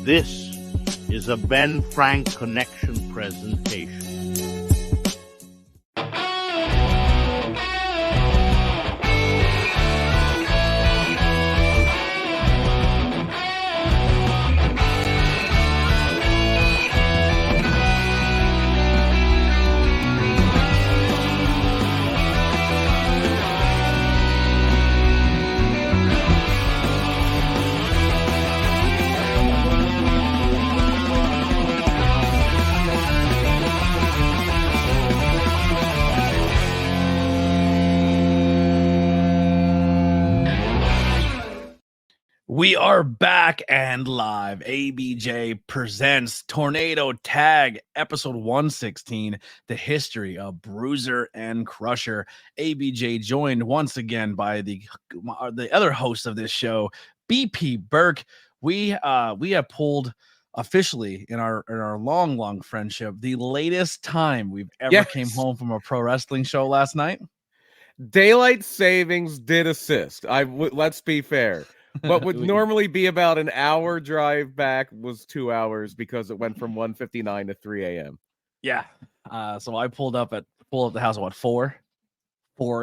This is a Ben Frank Connection presentation. We are back and live. ABJ presents Tornado Tag, episode 116, the history of Bruiser and Crusher. ABJ joined once again by the other host of this show, BP Burke. We have pulled officially in our long friendship the latest time we've ever came home from a pro wrestling show last night. Daylight savings did assist. Let's be fair. What would normally be about an hour drive back was 2 hours because it went from 1:59 to 3 a.m. Yeah. So I pulled up the house at what, 4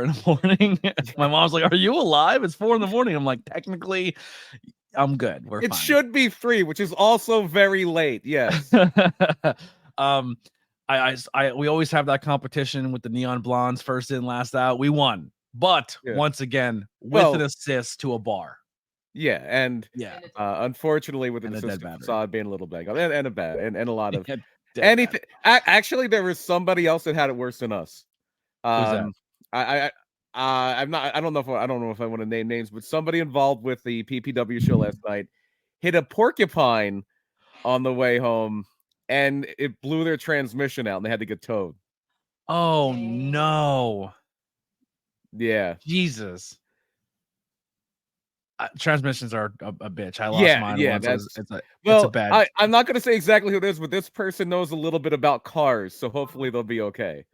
in the morning. My mom's like, "Are you alive? It's 4 in the morning." I'm like, technically, I'm good. We're fine. Should be 3, which is also very late. Yes. We always have that competition with the Neon Blondes, first in, last out. We won, but once again, with an assist to a bar. Yeah, and unfortunately, with an assist to Facade being a little bang up, and a lot of anything. Actually, there was somebody else that had it worse than us. Who's that? I don't know if I want to name names, but somebody involved with the PPW show last night hit a porcupine on the way home, and it blew their transmission out, and they had to get towed. Oh no! Yeah, Jesus. Transmissions are a bitch. I lost mine. Yeah, once. it's a bad. I'm not going to say exactly who it is, but this person knows a little bit about cars, so hopefully they'll be okay.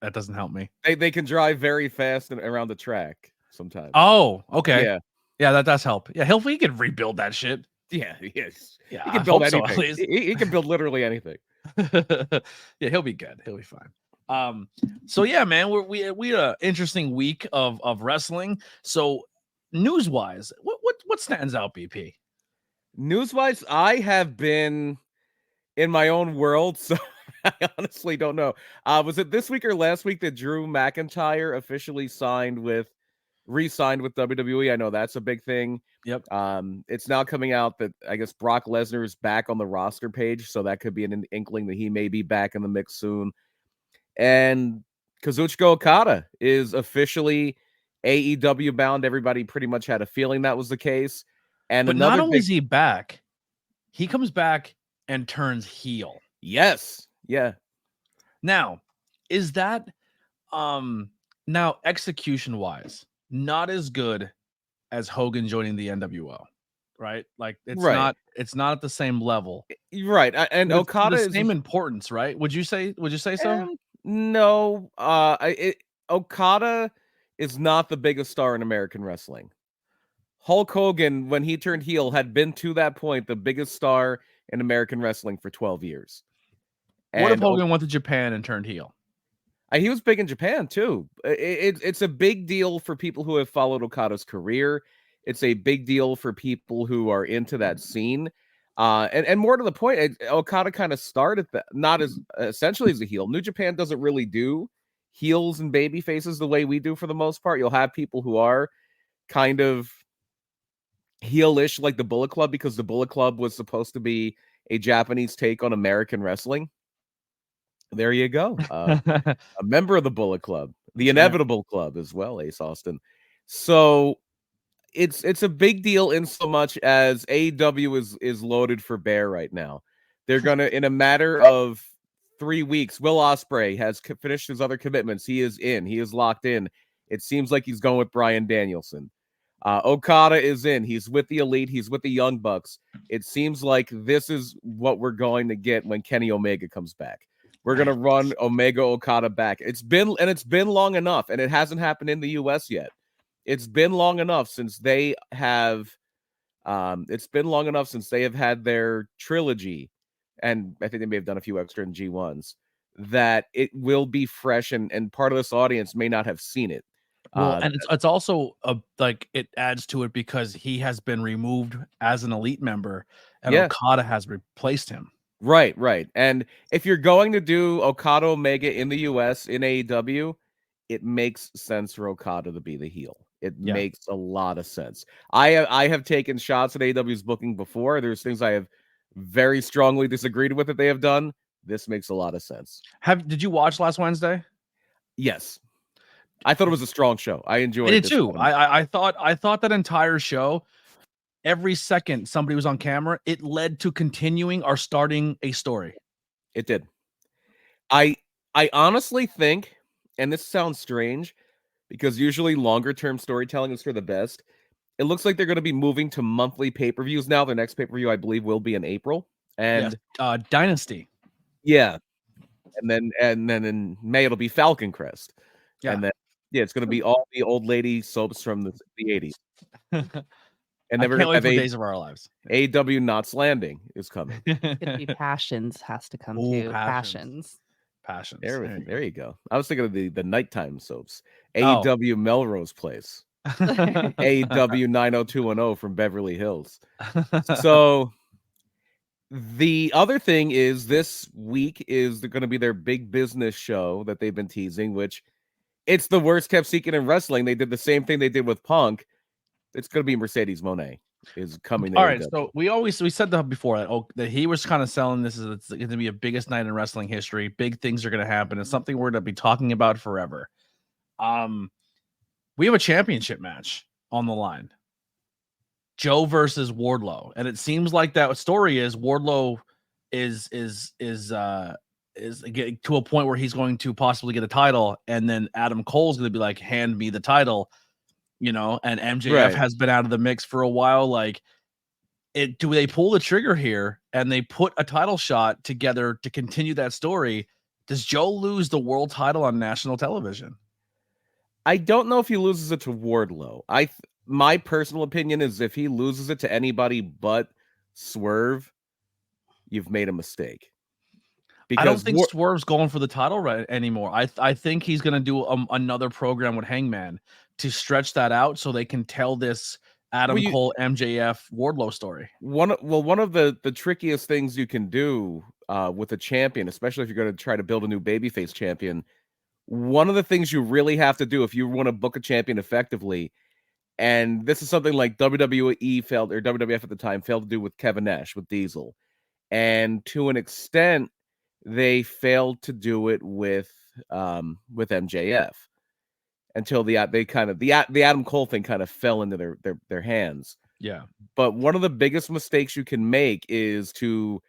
That doesn't help me. They can drive very fast and around the track sometimes. Oh, okay. Yeah, that does help. Yeah, he can rebuild that shit. Yeah, yes. Yeah, he can build anything. So, at least. He can build literally anything. Yeah, he'll be good. He'll be fine. So yeah, man, we had an interesting week of wrestling. So news-wise, what stands out, BP? News-wise, I have been in my own world, so I honestly don't know. Was it this week or last week that Drew McIntyre officially re-signed with WWE? I know that's a big thing. Yep. It's now coming out that I guess Brock Lesnar is back on the roster page, so that could be an inkling that he may be back in the mix soon. And Kazuchika Okada is officially AEW bound. Everybody pretty much had a feeling that was the case. But not only is he back, he comes back and turns heel. Yes. Yeah. Now, is that now execution wise not as good as Hogan joining the NWO, right? Like it's not at the same level. Right. And Okada is the same importance, right? Would you say so? No. Okada is not the biggest star in American wrestling. Hulk Hogan, when he turned heel, had been to that point the biggest star in American wrestling for 12 years. What if Hogan went to Japan and turned heel? He was big in Japan too. It's a big deal for people who have followed Okada's career. It's a big deal for people who are into that scene. And more to the point, Okada kind of started that, not as essentially as a heel. New Japan doesn't really do heels and baby faces the way we do for the most part. You'll have people who are kind of heelish, like the Bullet Club, because the Bullet Club was supposed to be a Japanese take on American wrestling. There you go. A member of the Bullet Club, the Inevitable Club as well, Ace Austin. So it's a big deal in so much as AEW is loaded for bear right now. They're gonna, in a matter of 3 weeks, Will Ospreay has finished his other commitments. He is locked in. It seems like he's going with Bryan Danielson. Okada is in. He's with the Elite. He's with the Young Bucks. It seems like this is what we're going to get when Kenny Omega comes back. We're going to run Omega Okada back. It's been long enough, and it hasn't happened in the US yet. It's been long enough since they have It's been long enough since they have had their trilogy, and I think they may have done a few extra in G1s, that it will be fresh, and part of this audience may not have seen it. Well, and it's also like it adds to it because he has been removed as an elite member, and Yeah. Okada has replaced him. Right. And if you're going to do Okada Omega in the US in AEW, it makes sense for Okada to be the heel. It Yeah. makes a lot of sense. I have taken shots at AEW's booking before. There's things I have very strongly disagreed with that they have done. This makes a lot of sense. Did you watch last Wednesday? Yes. I thought it was a strong show. I enjoyed it. I did too. I thought that entire show, every second somebody was on camera, it led to continuing or starting a story. It did. I honestly think, and this sounds strange, because usually longer term storytelling is for the best. It looks like they're going to be moving to monthly pay-per-views now. Their next pay-per-view, I believe, will be in April. And yes, Dynasty. Yeah. And then in May it'll be Falcon Crest. Yeah. And then it's going to be all the old lady soaps from the 80s. And then I we're can't going wait to for have Days of Our Lives. AEW Knots Landing is coming. It's gonna be Passions has to come Ooh, too. Passions. There you go. I was thinking of the nighttime soaps. Oh. AEW Melrose Place. AEW 90210 from Beverly Hills. So the other thing is this week is going to be their big business show that they've been teasing, which it's the worst kept secret in wrestling. They did the same thing they did with Punk. It's going to be Mercedes Moné is coming. All right, so we said that before that he was kind of selling this as it's going to be a biggest night in wrestling history. Big things are going to happen. It's something we're going to be talking about forever. We have a championship match on the line. Joe versus Wardlow, and it seems like that story is Wardlow is getting to a point where he's going to possibly get a title, and then Adam Cole's going to be like, "Hand me the title," and MJF has been out of the mix for a while. Like, do they pull the trigger here and they put a title shot together to continue that story? Does Joe lose the world title on national television? I don't know if he loses it to Wardlow. My personal opinion is if he loses it to anybody but Swerve, you've made a mistake. Because I don't think Swerve's going for the title anymore. I think he's going to do another program with Hangman to stretch that out so they can tell this Adam Cole, MJF, Wardlow story. One of the trickiest things you can do with a champion, especially if you're going to try to build a new babyface champion, one of the things you really have to do if you want to book a champion effectively, and this is something like WWE failed, or WWF at the time failed to do with Kevin Nash, with Diesel. And to an extent, they failed to do it with MJF until the Adam Cole thing kind of fell into their hands. Yeah. But one of the biggest mistakes you can make is to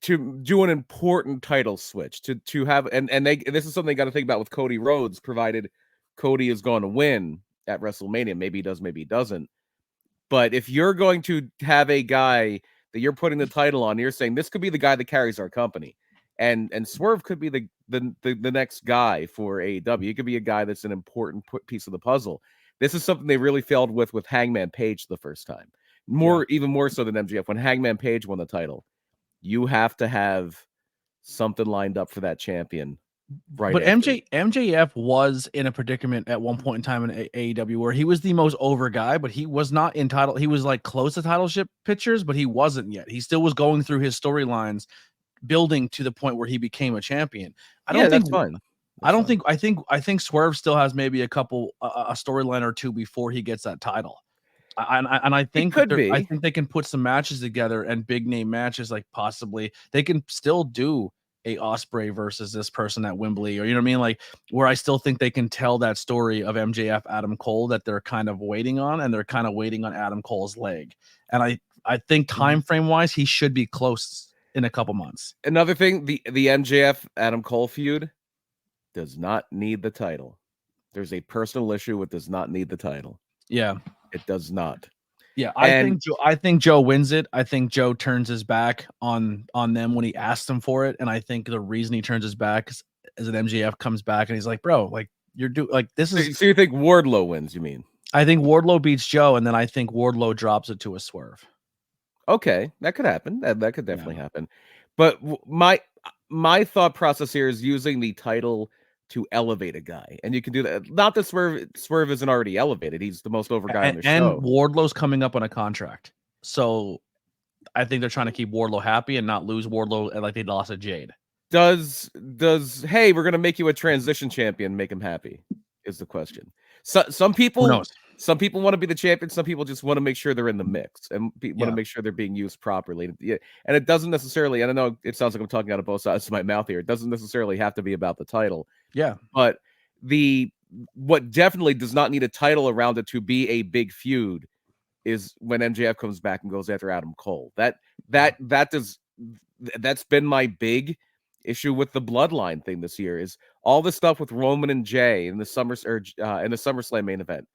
do an important title switch, to have this is something they got to think about with Cody Rhodes, provided Cody is going to win at WrestleMania. Maybe he does, maybe he doesn't. But if you're going to have a guy that you're putting the title on, you're saying this could be the guy that carries our company. And Swerve could be the next guy for AEW. He could be a guy that's an important piece of the puzzle. This is something they really failed with Hangman Page the first time. Even more so than MJF. When Hangman Page won the title, you have to have something lined up for that champion. Right. But MJF was in a predicament at one point in time in AEW where he was the most over guy, but he was not in title. He was like close to titleship pictures, but he wasn't yet. He still was going through his storylines, building to the point where he became a champion. I think Swerve still has maybe a storyline or two before he gets that title. I think I think they can put some matches together, and big name matches, like possibly they can still do a Ospreay versus this person at Wembley, or you know what I mean, like where I still think they can tell that story of MJF Adam Cole that they're kind of waiting on, and they're kind of waiting on Adam Cole's leg. And I think time frame wise, he should be close in a couple months. Another thing, the MJF Adam Cole feud does not need the title. There's a personal issue. It does not need the title. Yeah, it does not. Yeah, I think Joe wins it. I think Joe turns his back on them when he asked them for it, and I think the reason he turns his back is as an MJF comes back and he's like, "Bro, like this is." So you think Wardlow wins? You mean? I think Wardlow beats Joe, and then I think Wardlow drops it to a swerve. Okay, that could happen. That could definitely happen. But my thought process here is using the title to elevate a guy, and you can do that. Not that Swerve isn't already elevated. He's the most over guy on the show. And Wardlow's coming up on a contract, so I think they're trying to keep Wardlow happy and not lose Wardlow like they lost at Jade. Does hey, we're gonna make you a transition champion, make him happy? Is the question. So some people want to be the champion. Some people just want to make sure they're in the mix and want to make sure they're being used properly. Yeah, and it doesn't necessarily. I don't know. It sounds like I'm talking out of both sides of my mouth here. It doesn't necessarily have to be about the title. Yeah, but what definitely does not need a title around it to be a big feud is when MJF comes back and goes after Adam Cole. That's been my big issue with the Bloodline thing this year is all the stuff with Roman and Jay in the SummerSlam main event.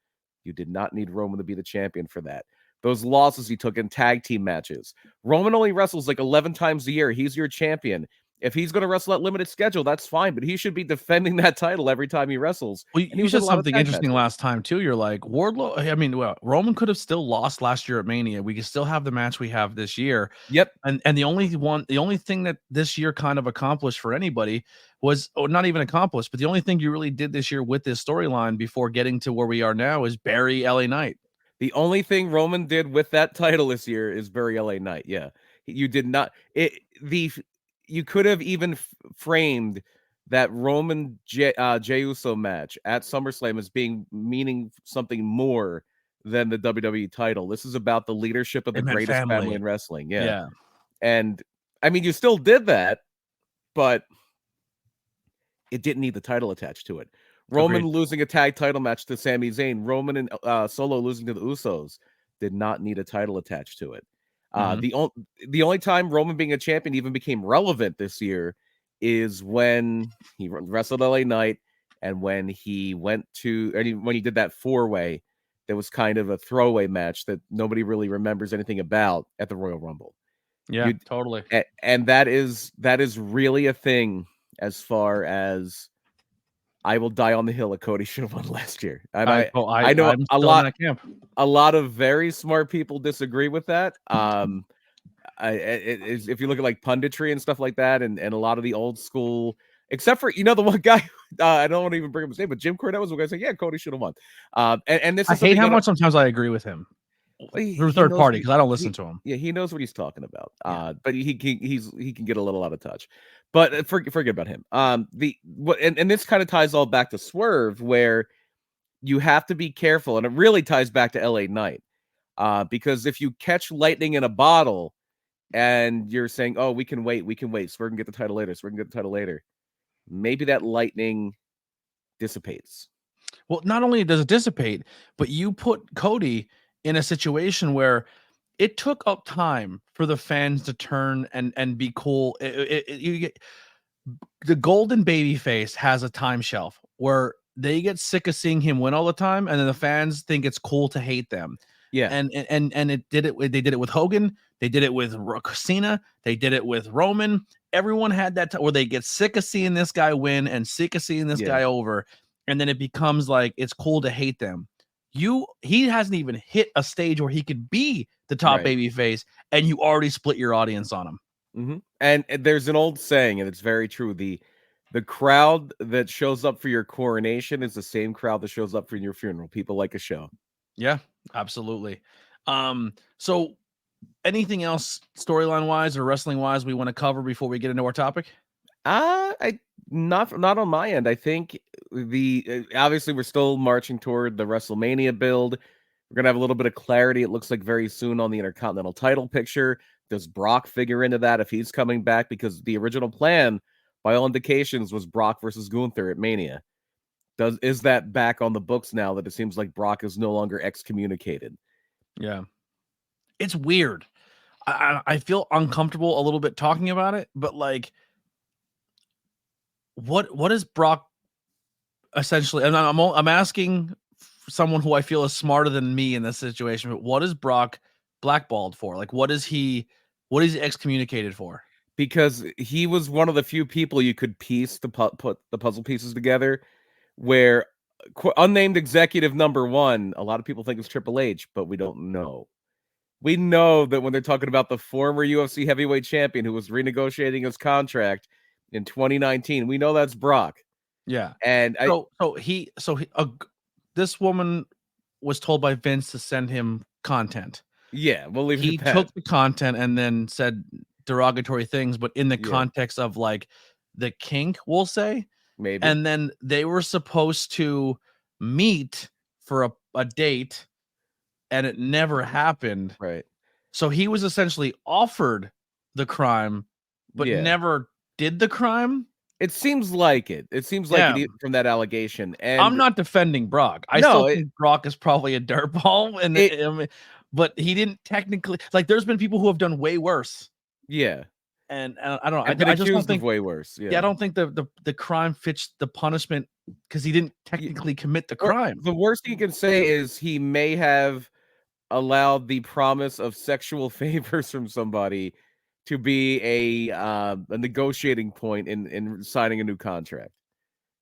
You did not need Roman to be the champion for that. Those losses he took in tag team matches. Roman only wrestles like 11 times a year. He's your champion. If he's going to wrestle at limited schedule, that's fine, but he should be defending that title every time he wrestles. Well, you said something interesting last time too. You're like Wardlow. I mean, well, Roman could have still lost last year at Mania. We could still have the match we have this year. Yep. And the only thing that this year kind of accomplished for anybody was, not even accomplished, but the only thing you really did this year with this storyline before getting to where we are now is bury LA Knight. The only thing Roman did with that title this year is bury LA Knight. Yeah, you did not. You could have even framed that Roman Jey Uso match at SummerSlam as meaning something more than the WWE title. This is about the leadership of the greatest family in wrestling. Yeah. And I mean, you still did that, but it didn't need the title attached to it. Roman losing a tag title match to Sami Zayn, Roman and Solo losing to the Usos did not need a title attached to it. The only time Roman being a champion even became relevant this year is when he wrestled LA Knight and when he when he did that 4-way that was kind of a throwaway match that nobody really remembers anything about at the Royal Rumble. Yeah, totally. And that is really a thing as far as I will die on the hill that Cody should have won last year. And I know a lot of very smart people disagree with that. If you look at like punditry and stuff like that, and a lot of the old school, except for the one guy, I don't want to even bring up his name, but Jim Cornette was the guy saying, "Yeah, Cody should have won." And this I hate how much sometimes I agree with him. Through third party because I don't listen to him. Yeah, he knows what he's talking about. But he can get a little out of touch. But forget about him. And this kind of ties all back to Swerve, where you have to be careful, and it really ties back to LA Knight. Because if you catch lightning in a bottle and you're saying, "Oh, we can wait, Swerve can get the title later," maybe that lightning dissipates. Well, not only does it dissipate, but you put Cody in a situation where it took up time for the fans to turn and be cool. The golden baby face has a time shelf where they get sick of seeing him win all the time, and then the fans think it's cool to hate them. Yeah, and they did it with Hogan, they did it with Cena, they did it with Roman. Everyone had that where they get sick of seeing this guy win and sick of seeing this guy over, and then it becomes like it's cool to hate them. He hasn't even hit a stage where he could be the top baby face, and you already split your audience on him. Mm-hmm. And there's an old saying, and it's very true. The crowd that shows up for your coronation is the same crowd that shows up for your funeral. People like a show. Yeah, absolutely. So anything else storyline wise or wrestling wise we want to cover before we get into our topic? Not on my end. I think obviously we're still marching toward the WrestleMania build. We're gonna have a little bit of clarity. It looks like very soon on the Intercontinental title picture. Does Brock figure into that if he's coming back? Because the original plan, by all indications, was Brock versus Gunther at Mania. Is that back on the books now that it seems like Brock is no longer excommunicated? Yeah, it's weird. I feel uncomfortable a little bit talking about it, but like, what is Brock essentially? And I'm asking someone who I feel is smarter than me in this situation, but what is Brock blackballed for? Like, what is he excommunicated for? Because he was one of the few people you could piece to put the puzzle pieces together, where unnamed executive number one, a lot of people think it's Triple H, but we don't know. We know that when they're talking about the former UFC heavyweight champion who was renegotiating his contract in 2019, we know that's Brock. Yeah. And this woman was told by Vince to send him content. Yeah, we'll leave it He at that. took the content and then said derogatory things, but in the context of like the kink, we'll say. Maybe. And then they were supposed to meet for a date, and it never happened. Right. So he was essentially offered the crime, but never did the crime. It seems like it. It seems like it from that allegation. And I'm not defending Brock. I still think Brock is probably a dirtball, but he didn't technically. Like, there's been people who have done way worse. Yeah. And I don't know. I just don't think way worse. Yeah, I don't think the crime fits the punishment because he didn't technically commit the crime. The worst he can say is he may have allowed the promise of sexual favors from somebody to be a negotiating point in signing a new contract.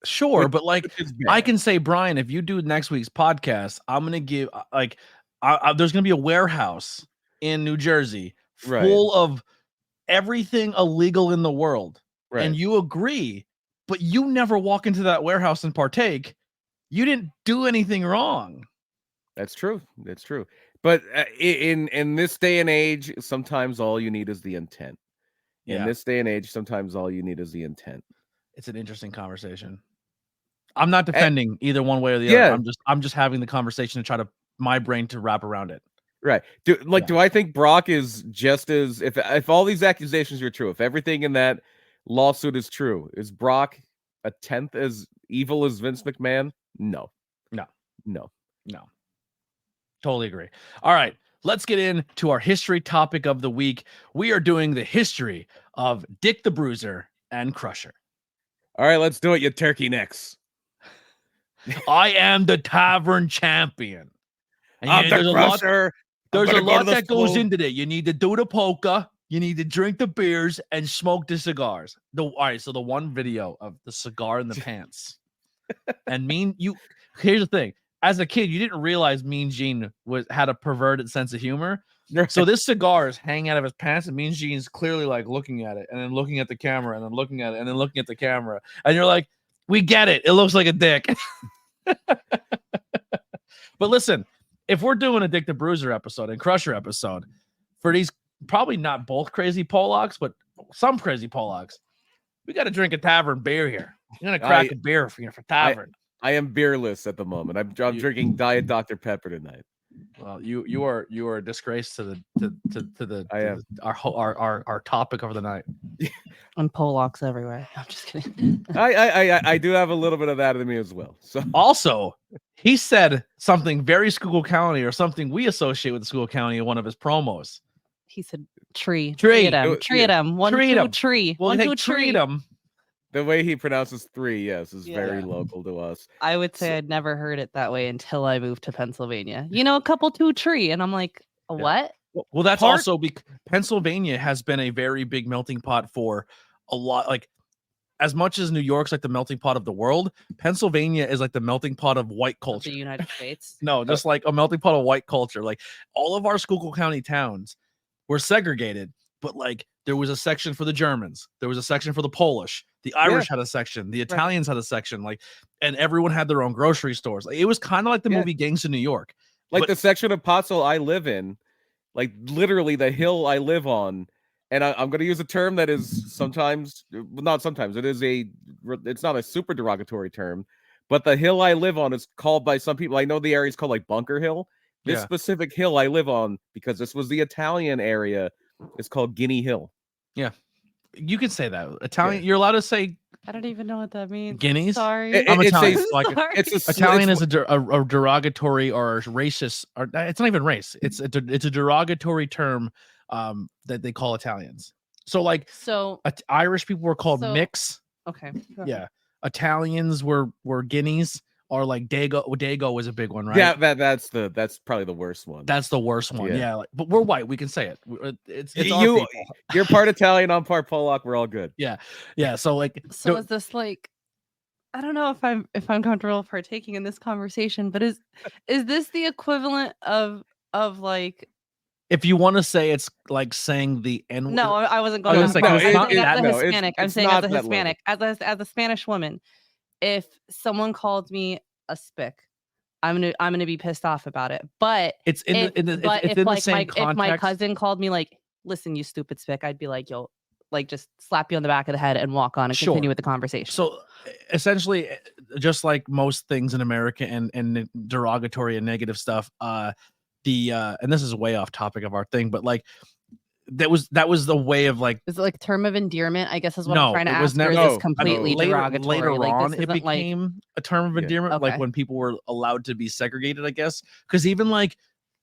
Sure, but like I can say, Brian, if you do next week's podcast, I'm gonna give there's gonna be a warehouse in New Jersey full of everything illegal in the world, and you agree, but you never walk into that warehouse and partake. You didn't do anything wrong. That's true. That's true. But in this day and age, sometimes all you need is the intent. In this day and age, sometimes all you need is the intent. It's an interesting conversation. I'm not defending either one way or the other. I'm just having the conversation to try to my brain to wrap around it. Right. Do I think Brock is just as if all these accusations are true, if everything in that lawsuit is true, is Brock a tenth as evil as Vince McMahon? No. Totally agree. All right, let's get into our history topic of the week. We are doing the history of Dick the Bruiser and Crusher. All right, let's do it, you turkey necks. I am the tavern champion. And I'm the Crusher. There's a lot that goes into it. You need to do the polka, you need to drink the beers, and smoke the cigars. All right, so the one video of the cigar in the pants. And here's the thing. As a kid, you didn't realize Mean Gene had a perverted sense of humor. So this cigar is hanging out of his pants, and Mean Gene's clearly like looking at it, and then looking at the camera, and then looking at it, and then looking at the camera. And you're like, we get it. It looks like a dick. But listen, if we're doing a Dick the Bruiser episode and Crusher episode, for these probably not both crazy Polacks, but some crazy Polacks, we got to drink a tavern beer here. You're going to crack a beer for tavern. I am beerless at the moment. I'm drinking Diet Dr. Pepper tonight. Well, you are a disgrace to our topic of the night. And Polacks everywhere. I'm just kidding. I do have a little bit of that in me as well. So also, he said something very Schuylkill County, or something we associate with the Schuylkill County in one of his promos. He said tree. Tree at him. Tree at him. One, two, tree. Well, one, two, tree. The way he pronounces three, is very local to us. I would say I'd never heard it that way until I moved to Pennsylvania. A couple two tree, and I'm like, what? Well, that's also because Pennsylvania has been a very big melting pot for a lot. Like, as much as New York's like the melting pot of the world, Pennsylvania is like the melting pot of white culture. The United States. No, just like a melting pot of white culture. Like, all of our Schuylkill County towns were segregated, but like there was a section for the Germans, there was a section for the Polish, the Irish had a section, the Italians had a section, like, and everyone had their own grocery stores. Like, it was kind of like the movie Gangs of New York. Like the section of Pottsville I live in, like literally the hill I live on. And I'm going to use a term that is sometimes, not sometimes, it's not a super derogatory term, but the hill I live on is called by some people. I know the area is called like Bunker Hill. This specific hill I live on, because this was the Italian area, is called Guinea Hill. Yeah. You can say that. Italian, you're allowed to say. I don't even know what that means. Guineas? Sorry. I'm Italian. Italian is a derogatory or racist, or it's not even race. It's a derogatory term that they call Italians. So Irish people were called mix. Okay. Yeah. Italians were guineas, or like Dago. Dago was a big one, right? Yeah, that's probably the worst one. That's the worst one. Yeah, but we're white. We can say it. It's our you're part Italian, I'm part Polak. We're all good. Yeah. So is this like I don't know if I'm comfortable partaking in this conversation, but is this the equivalent of like If you want to say it's like saying the N no, I wasn't I going was that gonna far. say, 'cause it's I'm not saying as a that- Hispanic. I'm it's saying as not a that level. Hispanic, as a Spanish woman, if someone called me a spick, I'm gonna be pissed off about it. But It's in if, the in the but it's if in the like same my context. if my cousin called me like, listen, you stupid spick, I'd be like, yo, like just slap you on the back of the head and walk on and Sure. continue with the conversation. So essentially, just like most things in America and derogatory and negative stuff, and this is way off topic of our thing, but like that was the way of like Is it like term of endearment? I guess is what no, I'm trying to it was ask. Or is never. this completely later derogatory? Like, on, this it isn't like became a term of Yeah. endearment, like Okay. when people were allowed to be segregated, I guess, because even like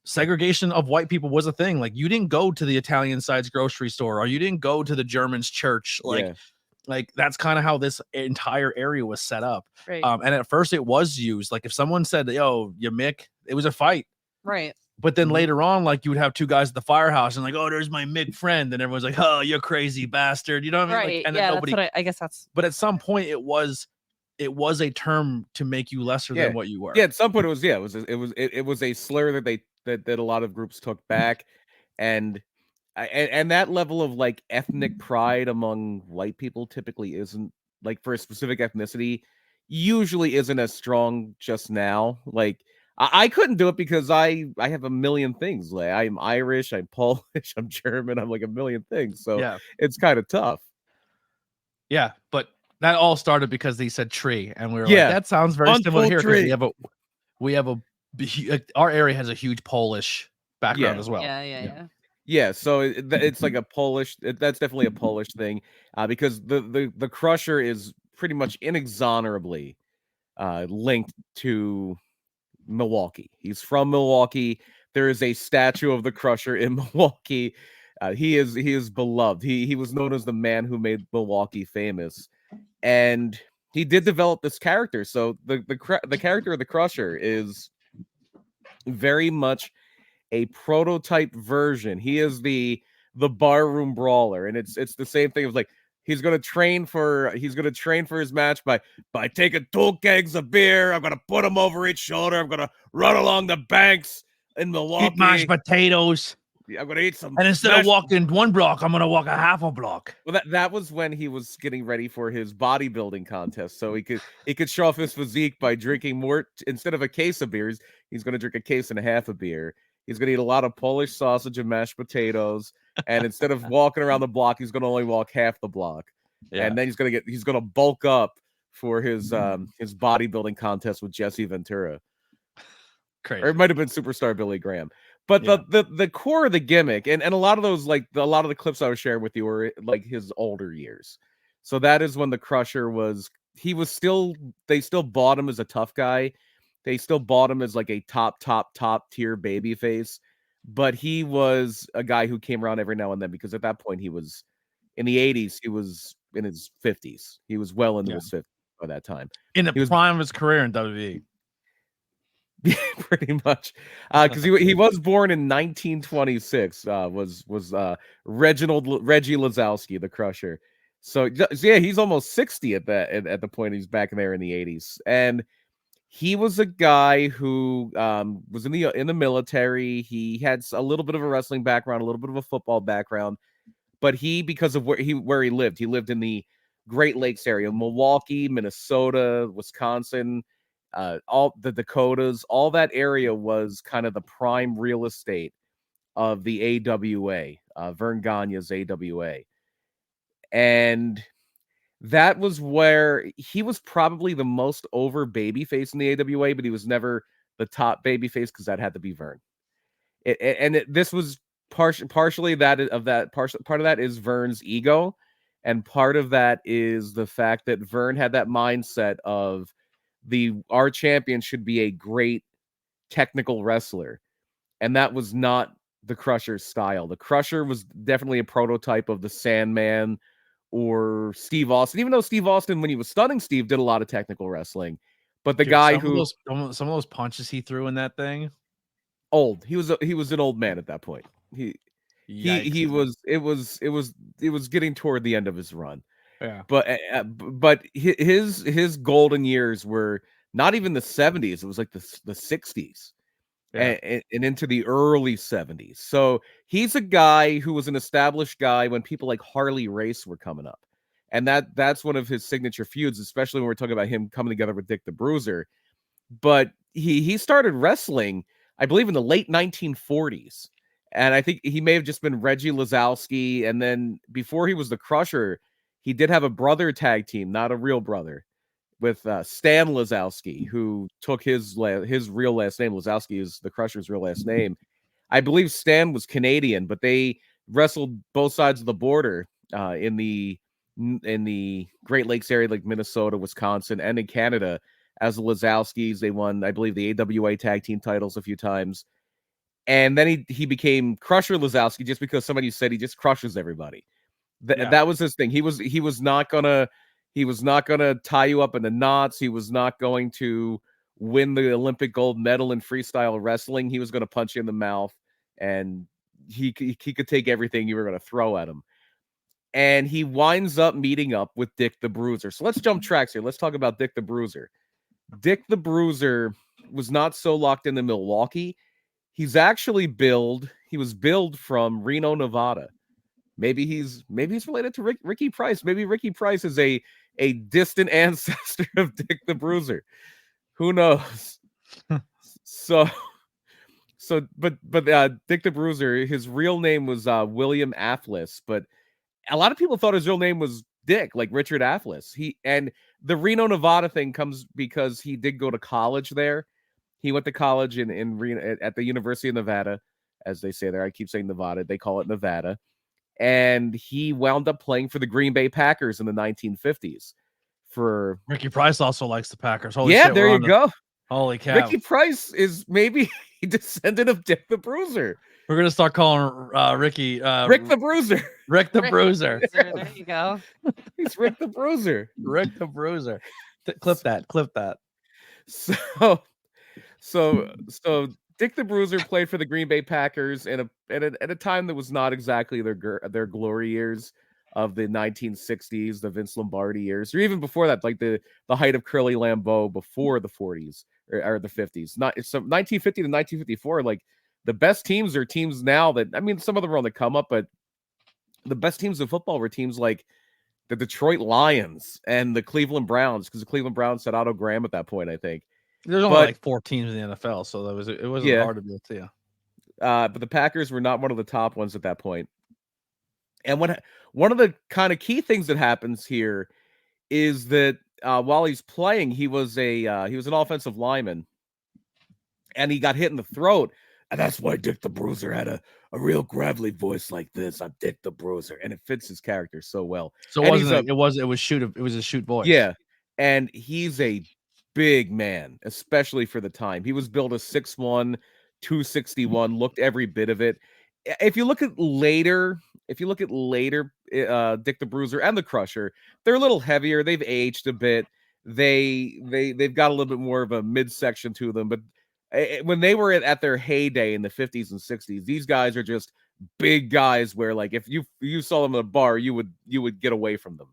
segregation of white people was a thing. Like you didn't go to the Italian side's grocery store, or you didn't go to the Germans' church. Like that's kind of how this entire area was set up. right, And at first it was used. Like if someone said, "Yo, you Mick," it was a fight. right. But then Mhm. later on, like you would have two guys at the firehouse and like, "Oh, there's my Mick friend," and everyone's like, "Oh, you're crazy bastard," you know what I mean? Right. Like, and then Yeah, nobody. that's what I guess that's But at some point, it was a term to make you lesser Yeah. than what you were. Yeah, at some point it was a slur that that a lot of groups took back, and and that level of like ethnic pride among white people typically isn't like for a specific ethnicity usually isn't as strong just now. Like I couldn't do it because I have a million things. Like I'm Irish, I'm Polish, I'm German, I'm like a million things. So Yeah, it's kind of tough. yeah. But that all started because they said tree, and we were Yeah. like, "That sounds very One similar full here." Because tree. we have a our area has a huge Polish background Yeah. as well. yeah. Yeah, so it's like a Polish. That's definitely a Polish thing, because the Crusher is pretty much inexorably linked to Milwaukee. He's from Milwaukee. There is a statue of the Crusher in Milwaukee. He is beloved. He was known as the man who made Milwaukee famous, and he did develop this character. So the character of the Crusher is very much a prototype version. He is the barroom brawler, and it's the same thing. It's like he's gonna train for his match by taking 2 kegs of beer. I'm gonna put him over each shoulder. I'm gonna run along the banks in Milwaukee. Eat mashed potatoes, I'm gonna eat some. and instead of mashed- walking 1 block, I'm gonna walk a half a block. well, that was when he was getting ready for his bodybuilding contest, so he could show off his physique by drinking more. Instead of a case of beers, he's gonna drink a case and a half of beer. He's going to eat a lot of Polish sausage and mashed potatoes. And instead of walking around the block, he's going to only walk half the block. Yeah. And then he's going to bulk up for his bodybuilding contest with Jesse Ventura. Crazy. Or it might have been superstar Billy Graham. But Yeah. the core of the gimmick, and a lot of those, like a lot of the clips I was sharing with you were like his older years. So that is when the Crusher they still bought him as a tough guy. They still bought him as like a top tier baby face, but he was a guy who came around every now and then because at that point he was in the 80s, he was in his 50s. He was well into his 50s by that time. In the he was- prime of his career in WWE. Pretty much. Because he was born in 1926, was Reggie Lazowski, the Crusher. So yeah, he's almost 60 at the point he's back in there in the 80s. And he was a guy who was in the military. He had a little bit of a wrestling background, a little bit of a football background, but because of where he lived in the Great Lakes area, Milwaukee, Minnesota, Wisconsin, all the Dakotas, all that area was kind of the prime real estate of the AWA, Vern Gagne's AWA, and that was where he was probably the most over babyface in the AWA, but he was never the top babyface because that had to be Vern. This was partially part of that is Vern's ego, and part of that is the fact that Vern had that mindset of our champion should be a great technical wrestler, and that was not the Crusher's style. The Crusher was definitely a prototype of the Sandman or Steve Austin, even though Steve Austin, when he was stunning Steve, did a lot of technical wrestling. But the guy some of those punches he threw in that thing, he was an old man at that point. It was getting toward the end of his run. Yeah. But his golden years were not even the 70s. It was like the 60s. Yeah. And into the early 70s. So he's a guy who was an established guy when people like Harley Race were coming up. And that's one of his signature feuds, especially when we're talking about him coming together with Dick the Bruiser. But he started wrestling, I believe, in the late 1940s. And I think he may have just been Reggie Lazowski. And then before he was the Crusher, he did have a brother tag team, not a real brother, with Stan Lazowski, who took his real last name. Lazowski is the Crusher's real last name. I believe Stan was Canadian, but they wrestled both sides of the border in the Great Lakes area, like Minnesota, Wisconsin, and in Canada as the Lazowskis. They won, I believe, the AWA tag team titles a few times. And then he became Crusher Lazowski just because somebody said he just crushes everybody. That was his thing. He was not gonna tie you up in the knots. He was not going to win the Olympic gold medal in freestyle wrestling. He was going to punch you in the mouth, and he could take everything you were going to throw at him. And he winds up meeting up with Dick the Bruiser. So let's jump tracks here. Let's talk about Dick the Bruiser. Dick the Bruiser was not so locked into Milwaukee. He was billed from Reno, Nevada. Maybe he's related to Ricky Price. Maybe Ricky Price is a distant ancestor of Dick the Bruiser. Who knows? But Dick the Bruiser, his real name was William Afflis, but a lot of people thought his real name was Dick, like Richard Afflis. And the Reno, Nevada thing comes because he did go to college there. He went to college in Reno at the University of Nevada, as they say there. I keep saying Nevada. They call it Nevada. And he wound up playing for the Green Bay Packers in the 1950s. For Ricky Price also likes the Packers. Holy yeah, shit, there you go. Holy cow. Ricky Price is maybe a descendant of Dick the Bruiser. We're gonna start calling Ricky Rick the Bruiser. Rick the Bruiser. There you go. He's Rick the Bruiser. Rick the Bruiser. Clip that. So Dick the Bruiser played for the Green Bay Packers at a time that was not exactly their glory years of the 1960s, the Vince Lombardi years, or even before that, like the height of Curly Lambeau before the 40s or the 50s. So 1950 to 1954, like the best teams are teams now that, I mean, some of them are on the come up, but the best teams in football were teams like the Detroit Lions and the Cleveland Browns, because the Cleveland Browns had Otto Graham at that point, I think. There's only like 4 teams in the NFL, so it wasn't hard to do it to you. But the Packers were not one of the top ones at that point. And one of the kind of key things that happens here is that while he's playing, he was an offensive lineman, and he got hit in the throat. And that's why Dick the Bruiser had a real gravelly voice like this. I'm Dick the Bruiser, and it fits his character so well. So it was a shoot voice. Yeah, and he's a big man, especially for the time. He was billed as 6'1", 261, looked every bit of it. If you look at later Dick the Bruiser and the Crusher, they're a little heavier. They've aged a bit. They've got a little bit more of a midsection to them. But when they were at their heyday in the 50s and 60s, these guys are just big guys where, like, if you saw them at a bar, you would get away from them.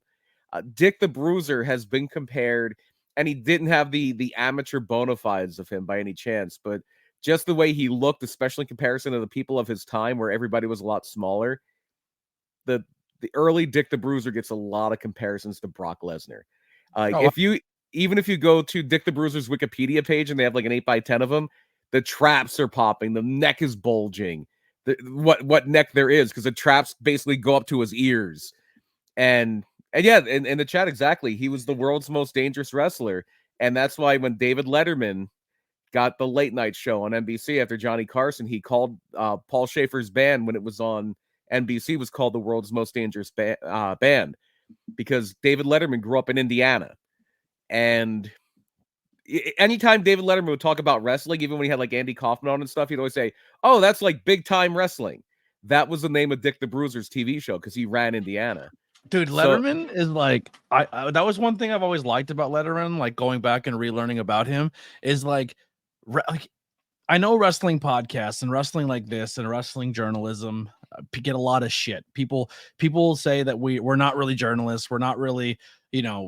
Dick the Bruiser has been compared, and he didn't have the amateur bona fides of him by any chance, but just the way he looked, especially in comparison to the people of his time where everybody was a lot smaller, the early Dick the Bruiser gets a lot of comparisons to Brock Lesnar. Even if you go to Dick the Bruiser's Wikipedia page and they have like an 8x10 of them, the traps are popping, the neck is bulging, what neck there is, because the traps basically go up to his ears. And yeah, in the chat, exactly, he was the world's most dangerous wrestler. And that's why when David Letterman got the late night show on NBC after Johnny Carson, he called Paul Schaefer's band when it was on NBC was called the world's most dangerous band, because David Letterman grew up in Indiana. And anytime David Letterman would talk about wrestling, even when he had like Andy Kaufman on and stuff, he'd always say, "Oh, that's like big time wrestling." That was the name of Dick the Bruiser's TV show, because he ran Indiana. Dude, Letterman is like, I that was one thing I've always liked about Letterman, like going back and relearning about him, is like I know wrestling podcasts and wrestling like this and wrestling journalism get a lot of shit. People say that we're not really journalists. We're not really,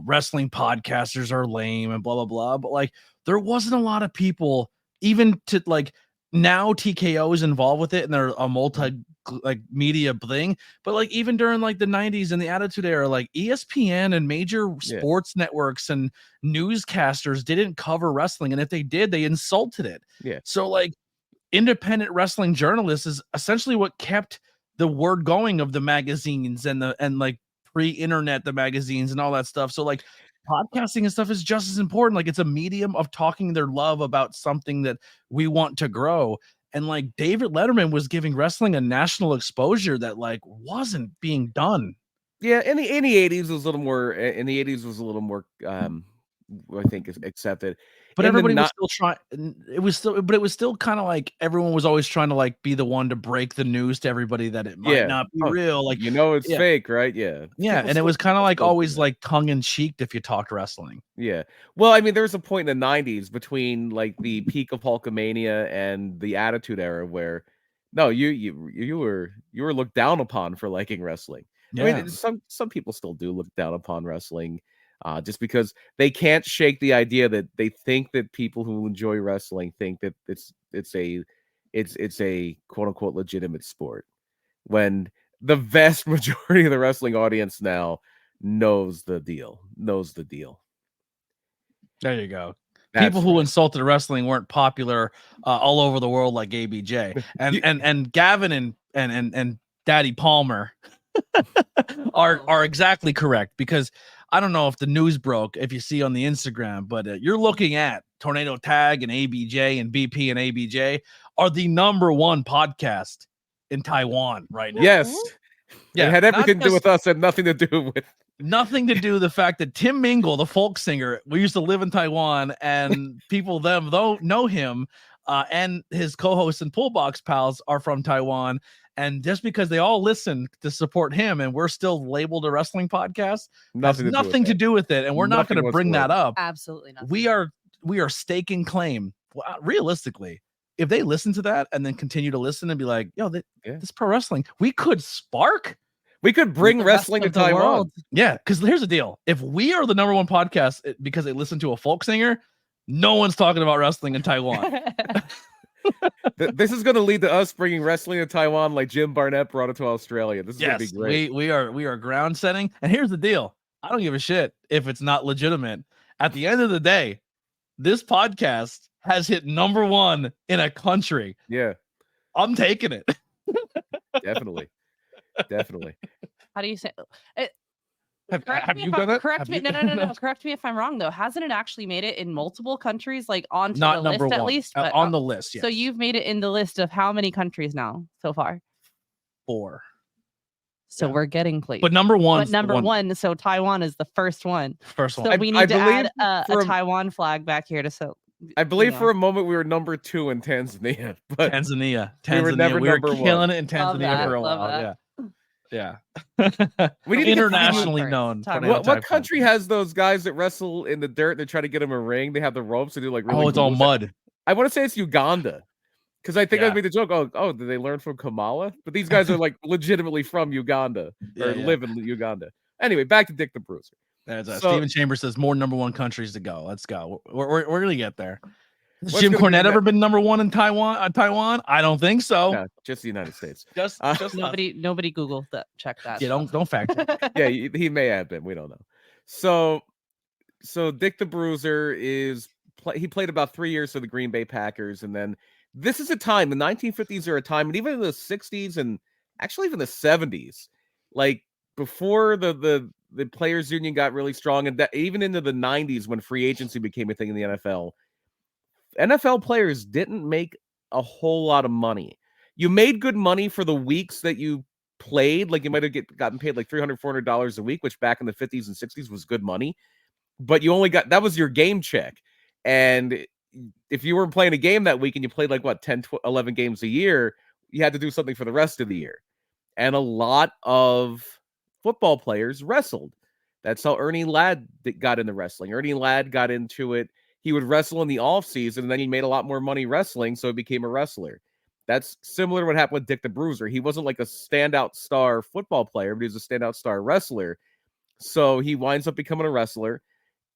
wrestling podcasters are lame and blah, blah, blah. But like, there wasn't a lot of people even to like, now TKO is involved with it and they're a multi like media thing, but like even during like the 90s and the Attitude Era, like ESPN and major sports networks and newscasters didn't cover wrestling, and if they did, they insulted it. So like independent wrestling journalists is essentially what kept the word going of the magazines and like pre-internet the magazines and all that stuff. So like podcasting and stuff is just as important. Like it's a medium of talking their love about something that we want to grow. And like David Letterman was giving wrestling a national exposure that like wasn't being done. Yeah, in the 80s was a little more. In the 80s was a little more. I think is accepted. But everybody was still trying. It was still kind of like everyone was always trying to like be the one to break the news to everybody that it might not be real. Like it's fake, right? Yeah. Yeah, and it was kind of like always like tongue in cheek if you talked wrestling. Yeah. Well, I mean, there was a point in the 90s between like the peak of Hulkamania and the Attitude Era where no, you were looked down upon for liking wrestling. Yeah. I mean, some people still do look down upon wrestling. Just because they can't shake the idea that they think that people who enjoy wrestling think that it's a quote unquote legitimate sport, when the vast majority of the wrestling audience now knows the deal. There you go. People who insulted wrestling weren't popular all over the world like ABJ and Gavin and Daddy Palmer are exactly correct, because I don't know if the news broke, if you see on the Instagram, but you're looking at Tornado Tag and ABJ and BP and ABJ are the #1 podcast in Taiwan right now. Yes. Yeah. It had everything to do with us and nothing to do with the fact that Tim Mingle, the folk singer, we used to live in Taiwan, and people know him, and his co-hosts and Pullbox Pals are from Taiwan. And just because they all listen to support him and we're still labeled a wrestling podcast, nothing to do with it. And we're not going to bring that up. Absolutely not. We are staking claim. Well, realistically, if they listen to that and then continue to listen and be like, yo, this pro wrestling, we could spark. We could bring wrestling to Taiwan. Yeah, because here's the deal. If we are the #1 podcast because they listen to a folk singer, no one's talking about wrestling in Taiwan. This is going to lead to us bringing wrestling to Taiwan like Jim Barnett brought it to Australia. This is going to be great. We are ground setting. And here's the deal. I don't give a shit if it's not legitimate. At the end of the day, this podcast has hit #1 in a country. Yeah. I'm taking it. Definitely. How do you say it? Have you done that? Correct me. No. Correct me if I'm wrong, though. Hasn't it actually made it in multiple countries, like onto the list #1. at least? But, on the list, yes. So you've made it in the list of how many countries now so far? 4. So we're getting placed. But #1. But #1. So Taiwan is the first one. First one. So we need to add a Taiwan flag back here to I believe for a moment we were #2 in Tanzania. But Tanzania. We were never we were #1. killing it in Tanzania for a while. Yeah. We need to internationally known. What country has those guys that wrestle in the dirt? They try to get them a ring. They have the ropes to do like really. It's all mud. I want to say it's Uganda, because I think I made the joke. Oh, did they learn from Kamala? But these guys are like legitimately from Uganda or live in Uganda. Anyway, back to Dick the Bruiser. Steven Chambers says more #1 countries to go. Let's go. We're gonna get there. Has Jim Cornette ever been #1 in Taiwan? I don't think so. No, just the United States. Just nobody Google that. Check that. Yeah, don't fact check. Yeah, he may have been. We don't know. So Dick the Bruiser he played about 3 years for the Green Bay Packers, and then this is a time. The 1950s are a time, and even in the 60s and actually even the 70s, like before the players union got really strong, and even into the 90s when free agency became a thing in the NFL. NFL players didn't make a whole lot of money. You made good money for the weeks that you played. Like you might have gotten paid like $300, $400 a week, which back in the 50s and 60s was good money. But you only that was your game check. And if you weren't playing a game that week and you played like 10, 11 games a year, you had to do something for the rest of the year. And a lot of football players wrestled. That's how Ernie Ladd got into wrestling. Ernie Ladd got into it. He would wrestle in the off season, and then he made a lot more money wrestling, so he became a wrestler. That's similar to what happened with Dick the Bruiser. He wasn't like a standout star football player, but he was a standout star wrestler. So he winds up becoming a wrestler,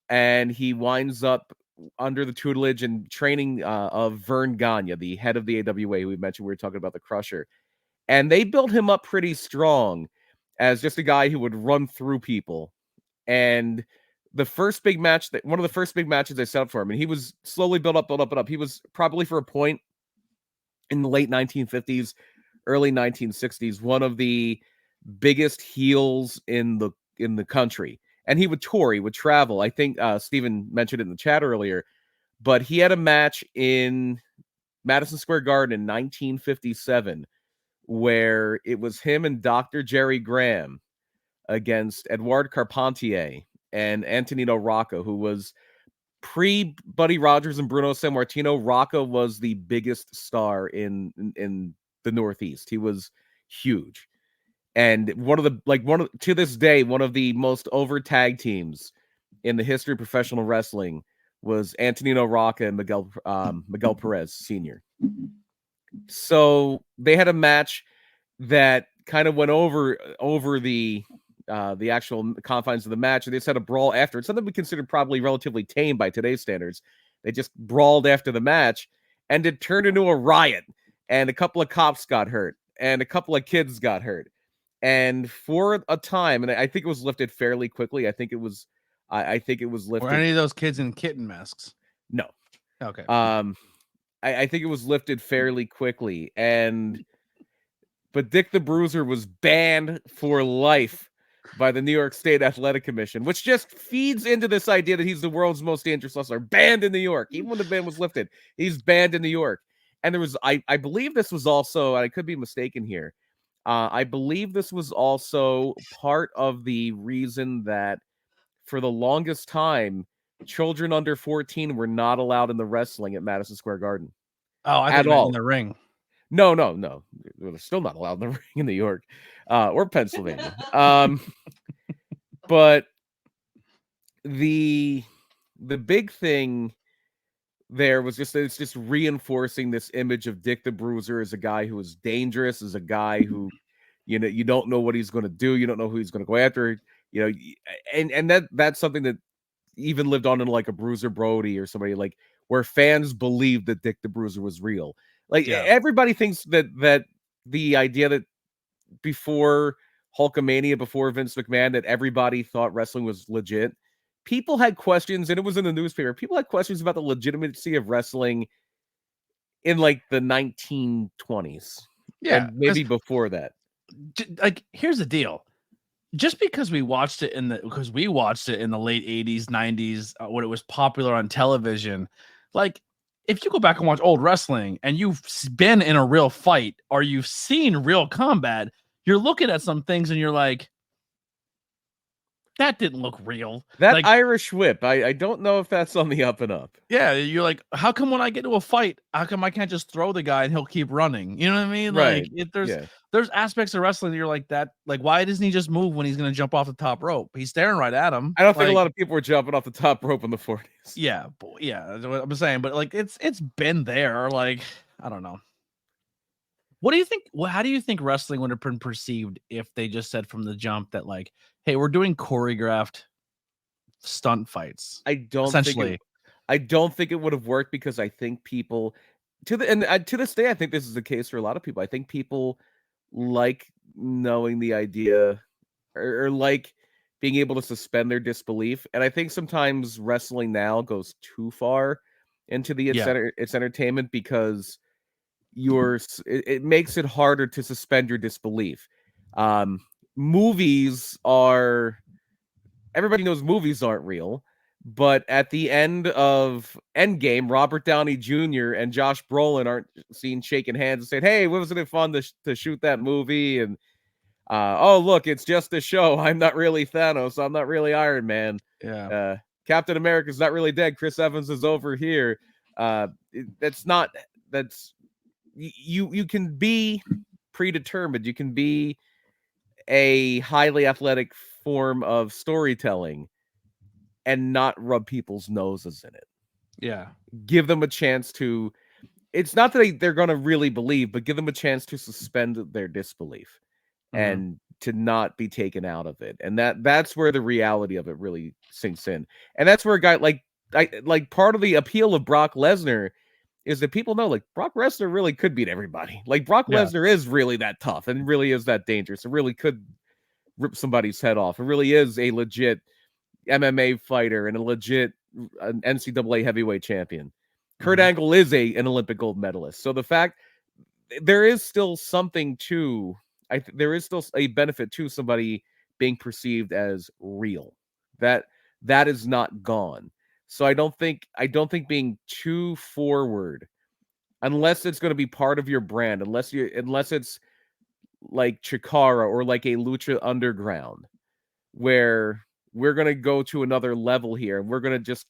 and he winds up under the tutelage and training of Vern Gagne, the head of the AWA, who we mentioned. We were talking about the Crusher. And they built him up pretty strong as just a guy who would run through people. And the first big match, one of the first big matches they set up for him, and he was slowly built up. He was probably, for a point in the late 1950s, early 1960s, one of the biggest heels in the country. And he would tour, he would travel. I think Steven mentioned it in the chat earlier, but he had a match in Madison Square Garden in 1957 where it was him and Dr. Jerry Graham against Edouard Carpentier and Antonino Rocca, who was pre-Buddy Rogers and Bruno Sammartino. Rocca was the biggest star in the Northeast. He was huge. And to this day, one of the most over tag teams in the history of professional wrestling was Antonino Rocca and Miguel Perez Sr. So they had a match that kind of went over the actual confines of the match, and they just had a brawl after. It's something we consider probably relatively tame by today's standards. They just brawled after the match, and it turned into a riot, and a couple of cops got hurt, and a couple of kids got hurt. And for a time, and I think it was lifted fairly quickly. I think it was lifted. Were any of those kids in kitten masks? No. Okay. I think it was lifted fairly quickly, but Dick the Bruiser was banned for life by the New York State Athletic Commission, which just feeds into this idea that he's the world's most dangerous wrestler. Banned in New York, even when the ban was lifted, he's banned in New York. And there was, I believe this was also, I could be mistaken here, I believe this was also part of the reason that for the longest time, children under 14 were not allowed in the wrestling at Madison Square Garden. Oh, I think in the ring. No. They're still not allowed in the ring in New York or Pennsylvania. But the big thing there was it's just reinforcing this image of Dick the Bruiser as a guy who is dangerous, as a guy who, you don't know what he's going to do. You don't know who he's going to go after, and that's something that even lived on in like a Bruiser Brody or somebody, like, where fans believed that Dick the Bruiser was real. Like, everybody thinks that the idea that before Hulkamania, before Vince McMahon, that everybody thought wrestling was legit. People had questions, and it was in the newspaper. People had questions about the legitimacy of wrestling in like the 1920s. Yeah, and maybe before that. Like, here's the deal. Just because we watched it in the late 80s, 90s, when it was popular on television, like, if you go back and watch old wrestling and you've been in a real fight or you've seen real combat, you're looking at some things and you're like, that didn't look real. That like, Irish whip, I don't know if that's on the up and up. Yeah, you're like, how come when I get to a fight, how come I can't just throw the guy and he'll keep running? You know what I mean? Right. Like, there's aspects of wrestling that you're like that. Like, why doesn't he just move when he's going to jump off the top rope? He's staring right at him. I don't think a lot of people were jumping off the top rope in the 40s. Yeah, that's what I'm saying. But like, it's been there. Like, I don't know. What do you think? How do you think wrestling would have been perceived if they just said from the jump that, like, hey, we're doing choreographed stunt fights? I don't think it would have worked, because I think people to this day, I think this is the case for a lot of people. I think people like knowing the idea or like being able to suspend their disbelief. And I think sometimes wrestling now goes too far into its entertainment, because it makes it harder to suspend your disbelief. Movies are, everybody knows movies aren't real, but at the end of Endgame, Robert Downey Jr. and Josh Brolin aren't seen shaking hands and saying, hey, wasn't it fun to shoot that movie? And oh, look, it's just a show. I'm not really Thanos. I'm not really Iron Man. Yeah. Captain America's not really dead. Chris Evans is over here. You can be predetermined. You can be a highly athletic form of storytelling and not rub people's noses in it. Yeah. Give them a chance to it's not that they're going to really believe, but give them a chance to suspend their disbelief and to not be taken out of it. And that's where the reality of it really sinks in. And that's where a guy like part of the appeal of Brock Lesnar is that people know like Brock Lesnar really could beat everybody. Like Brock Lesnar is really that tough and really is that dangerous. It really could rip somebody's head off. It really is a legit MMA fighter and a legit NCAA heavyweight champion. Kurt Angle is an Olympic gold medalist. So the fact there is still something to there is still a benefit to somebody being perceived as real. That is not gone. So I don't think being too forward, unless it's going to be part of your brand, unless it's like Chikara or like a Lucha Underground, where we're going to go to another level here and we're going to just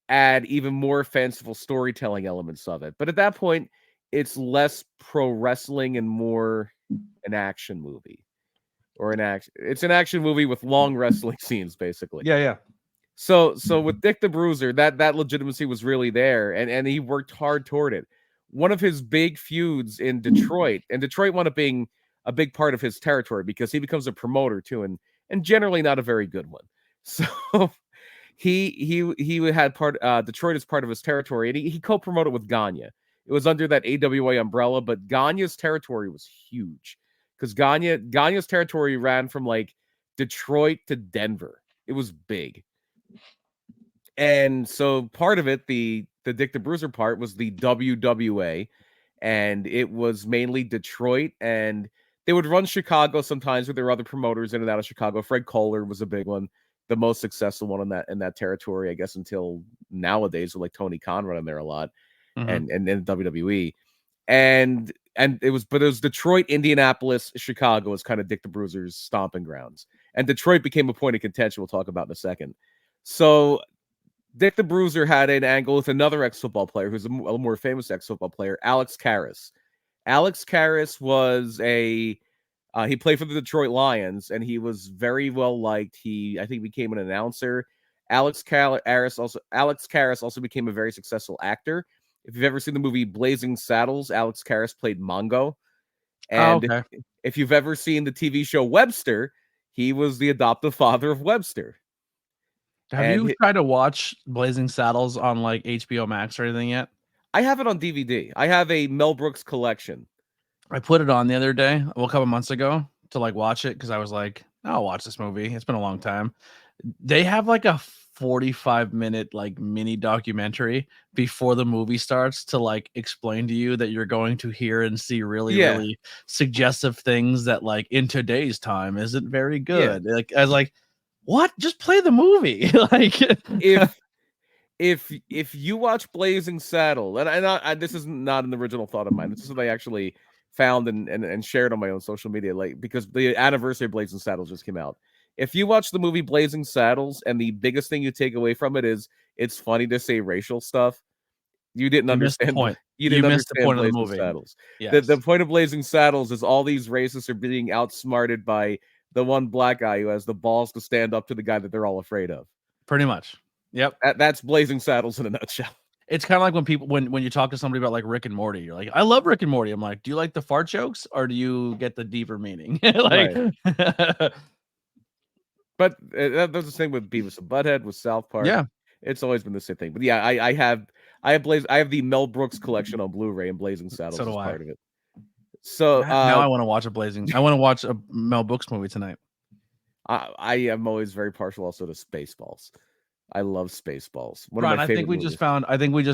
add even more fanciful storytelling elements of it. But at that point, it's less pro wrestling and more an action movie. It's an action movie with long wrestling scenes, basically. Yeah. So with Dick the Bruiser, that legitimacy was really there, and he worked hard toward it. One of his big feuds in Detroit, and Detroit wound up being a big part of his territory because he becomes a promoter too, and generally not a very good one. So he had Detroit as part of his territory, and he co-promoted with Gagne. It was under that AWA umbrella, but Gagne's territory was huge because Gagne's territory ran from like Detroit to Denver. It was big. And so part of it, the Dick the Bruiser part, was the WWA, and it was mainly Detroit, and they would run Chicago sometimes with their other promoters in and out of Chicago. Fred Kohler was a big one, the most successful one in that territory, I guess, until nowadays with like Tony Khan running there a lot, and WWE, and it was Detroit, Indianapolis, Chicago was kind of Dick the Bruiser's stomping grounds, and Detroit became a point of contention. We'll talk about in a second. So Dick the Bruiser had an angle with another ex-football player who's a more famous ex-football player, Alex Karras. Alex Karras was he played for the Detroit Lions, and he was very well liked. I think became an announcer. Alex Karras also became a very successful actor. If you've ever seen the movie Blazing Saddles, Alex Karras played Mongo. And if you've ever seen the TV show Webster, he was the adoptive father of Webster. Have you tried to watch Blazing Saddles on like HBO Max or anything yet? I have it on DVD. I have a Mel Brooks collection. I put it on the other day, a couple months ago, to like watch it because I was like, I'll watch this movie. It's been a long time. They have like a 45-minute like mini documentary before the movie starts to like explain to you that you're going to hear and see really suggestive things that like in today's time isn't very good. Like I was like, what? Just play the movie. Like if you watch Blazing Saddle, and this is not an original thought of mine. This is what I actually found and shared on my own social media, like because the anniversary of Blazing Saddles just came out. If you watch the movie Blazing Saddles and the biggest thing you take away from it is it's funny to say racial stuff, you didn't understand the point. You didn't understand the point of the movie. Saddles. Yes. The point of Blazing Saddles is all these racists are being outsmarted by the one black guy who has the balls to stand up to the guy that they're all afraid of. Pretty much. Yep. That's Blazing Saddles in a nutshell. It's kind of like when people when you talk to somebody about like Rick and Morty, you're like, I love Rick and Morty. I'm like, do you like the fart jokes or do you get the deeper meaning? Like But that's the same with Beavis and Butthead, with South Park. Yeah, it's always been the same thing. But yeah, I have the Mel Brooks collection on Blu-ray, and Blazing Saddles is part of it. So now I want to watch I want to watch a Mel Brooks movie tonight. I am always very partial also to Spaceballs. I love Spaceballs. Ron, I think we just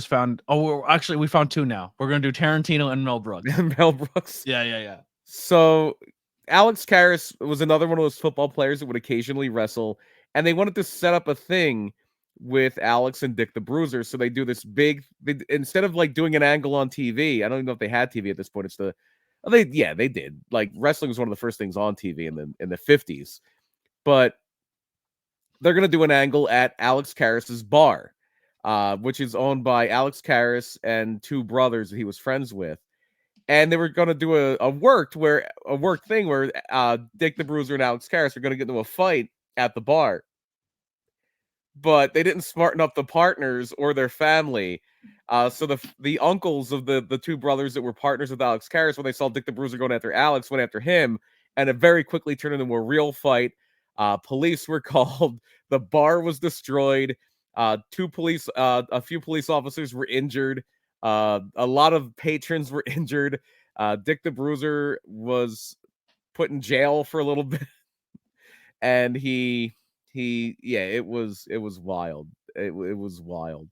found. Oh, actually, we found two now. We're gonna do Tarantino and Mel Brooks. Mel Brooks. Yeah. So Alex Karras was another one of those football players that would occasionally wrestle, and they wanted to set up a thing with Alex and Dick the Bruiser. So they do this instead of like doing an angle on TV. I don't even know if they had TV at this point. They did. Like wrestling was one of the first things on TV in the 50s, but they're going to do an angle at Alex Karras's bar, which is owned by Alex Karras and two brothers that he was friends with. And they were going to do a worked thing where Dick the Bruiser and Alex Karras are going to get into a fight at the bar. but they didn't smarten up the partners or their family. So the uncles of the two brothers that were partners with Alex Karras, when they saw Dick the Bruiser going after Alex, went after him, and it very quickly turned into a real fight. Police were called. The bar was destroyed. A few police officers were injured. A lot of patrons were injured. Dick the Bruiser was put in jail for a little bit, and it was wild. It was wild.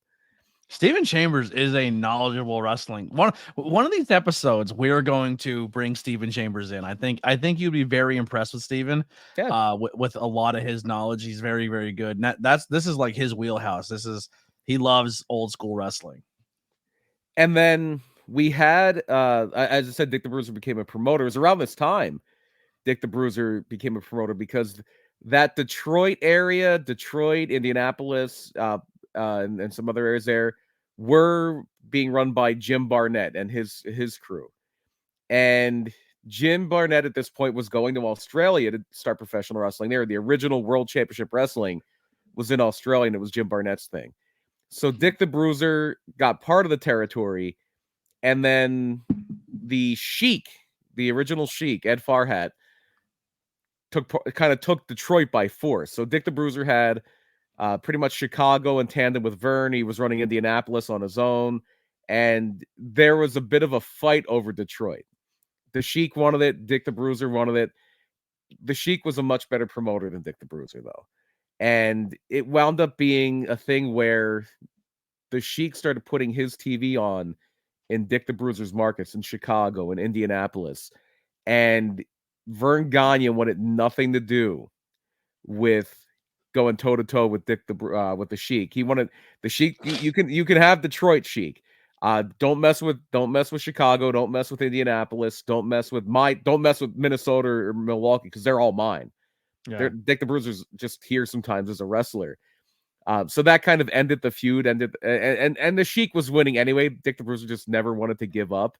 Steven Chambers is a knowledgeable wrestling. One of these episodes, we're going to bring Steven Chambers in. I think you'd be very impressed with Steven. Yeah. With a lot of his knowledge. He's very, very good. And this is like his wheelhouse. He loves old school wrestling. And then we had, as I said, Dick the Bruiser became a promoter. It was around this time Dick the Bruiser became a promoter because that Detroit area, Detroit, Indianapolis, and some other areas there were being run by Jim Barnett and his crew. And Jim Barnett at this point was going to Australia to start professional wrestling there. The original World Championship Wrestling was in Australia, and it was Jim Barnett's thing. So Dick the Bruiser got part of the territory, and then the Sheik, the original Sheik, Ed Farhat, took Detroit by force. So Dick the Bruiser had pretty much Chicago in tandem with Vern. He was running Indianapolis on his own, and there was a bit of a fight over Detroit. The Sheik wanted it. Dick the Bruiser wanted it. The Sheik was a much better promoter than Dick the Bruiser, though. And it wound up being a thing where the Sheik started putting his TV on in Dick the Bruiser's markets in Chicago and Indianapolis. And Vern Gagne wanted nothing to do with going toe to toe with with the Sheik. He wanted the Sheik. You can have Detroit Sheik. Don't mess with Chicago. Don't mess with Indianapolis. Don't mess with Minnesota or Milwaukee, because they're all mine. Yeah. Dick the Bruiser's just here sometimes as a wrestler. So that kind of ended the feud. And the Sheik was winning anyway. Dick the Bruiser just never wanted to give up.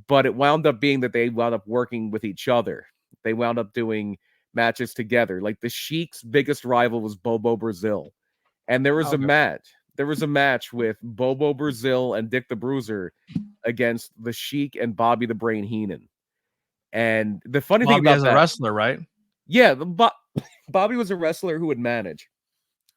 But it wound up being that they wound up working with each other. They wound up doing matches together. Like the Sheik's biggest rival was Bobo Brazil. And there was a match. There was a match with Bobo Brazil and Dick the Bruiser against the Sheik and Bobby the Brain Heenan. And the funny thing about that, a wrestler, right? Yeah, Bobby was a wrestler who would manage.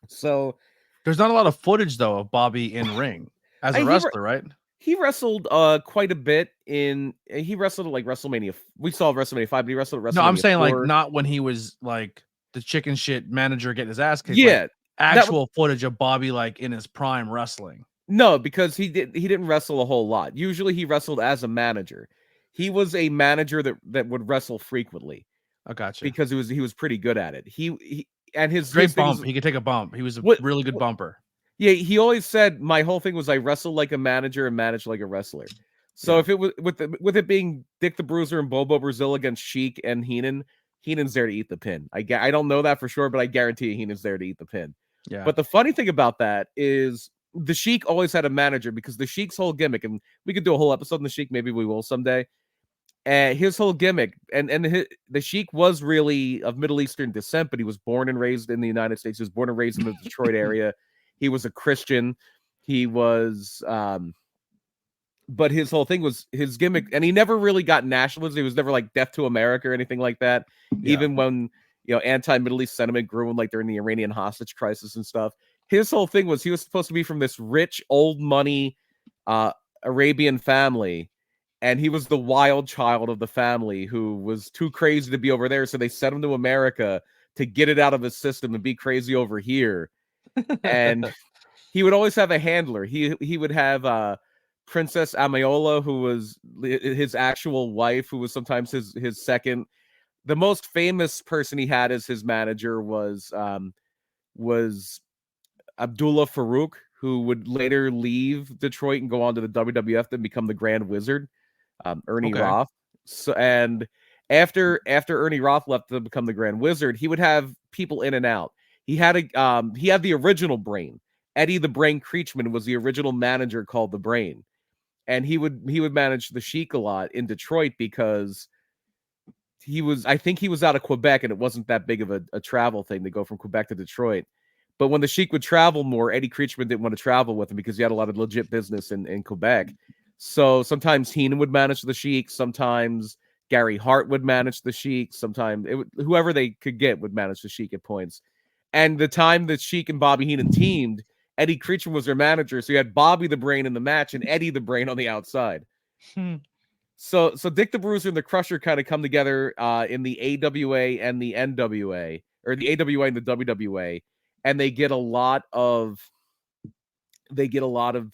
So there's not a lot of footage though of Bobby in ring as a wrestler, right? He wrestled quite a bit he wrestled at like WrestleMania. We saw WrestleMania 5, but he wrestled at WrestleMania. No, I'm saying 4. like not when he was like the chicken shit manager getting his ass kicked. Yeah. Like, actual footage of Bobby like in his prime wrestling. No, because he didn't wrestle a whole lot. Usually he wrestled as a manager. He was a manager that would wrestle frequently. I gotcha. Because he was pretty good at it. He great bump. He could take a bump. He was a really good bumper. Yeah, he always said my whole thing was I wrestle like a manager and manage like a wrestler. So if it was with it being Dick the Bruiser and Bobo Brazil against Sheik and Heenan's there to eat the pin. I don't know that for sure, but I guarantee you Heenan's there to eat the pin. Yeah. But the funny thing about that is the Sheik always had a manager, because the Sheik's whole gimmick, and we could do a whole episode on the Sheik, maybe we will someday. And his whole gimmick, the Sheik was really of Middle Eastern descent, but he was born and raised in the United States. He was born and raised in the Detroit area. He was a Christian. He was, but his whole thing was his gimmick, and he never really got nationalism. He was never like death to America or anything like that. Yeah. Even when anti-Middle East sentiment grew, like during the Iranian hostage crisis and stuff. His whole thing was he was supposed to be from this rich, old money Arabian family, and he was the wild child of the family who was too crazy to be over there. So they sent him to America to get it out of his system and be crazy over here. And he would always have a handler. He would have Princess Amayola, who was his actual wife, who was sometimes his second. The most famous person he had as his manager was Abdullah Farouk, who would later leave Detroit and go on to the WWF and become the Grand Wizard, Ernie Roth. So, and after Ernie Roth left to become the Grand Wizard, he would have people in and out. He had the original Brain. Eddie the Brain Creechman was the original manager called the Brain, and he would manage the Sheik a lot in Detroit because I think he was out of Quebec, and it wasn't that big of a travel thing to go from Quebec to Detroit. But when the Sheik would travel more, Eddie Creechman didn't want to travel with him because he had a lot of legit business in Quebec. So sometimes Heenan would manage the Sheik, sometimes Gary Hart would manage the Sheik, sometimes whoever they could get would manage the Sheik at points. And the time that Sheik and Bobby Heenan teamed, Eddie Creechman was their manager, so you had Bobby the Brain in the match and Eddie the Brain on the outside. So Dick the Bruiser and the Crusher kind of come together in the AWA and the NWA, or the AWA and the WWA, and they get a lot of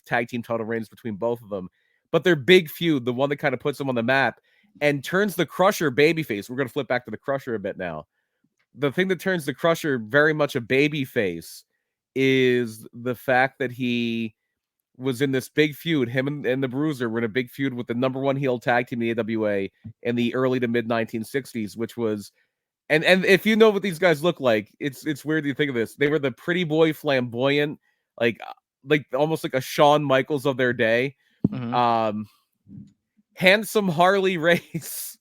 tag team title reigns between both of them. But their big feud, the one that kind of puts them on the map and turns the Crusher babyface. We're going to flip back to the Crusher a bit now. The thing that turns the Crusher very much a babyface is the fact that he was in this big feud. Him and the Bruiser were in a big feud with the number one heel tag team in the AWA in the early to mid 1960s, which was, and if you know what these guys look like, it's weird to think of this. They were the pretty boy flamboyant, like almost like a Shawn Michaels of their day. Handsome Harley Race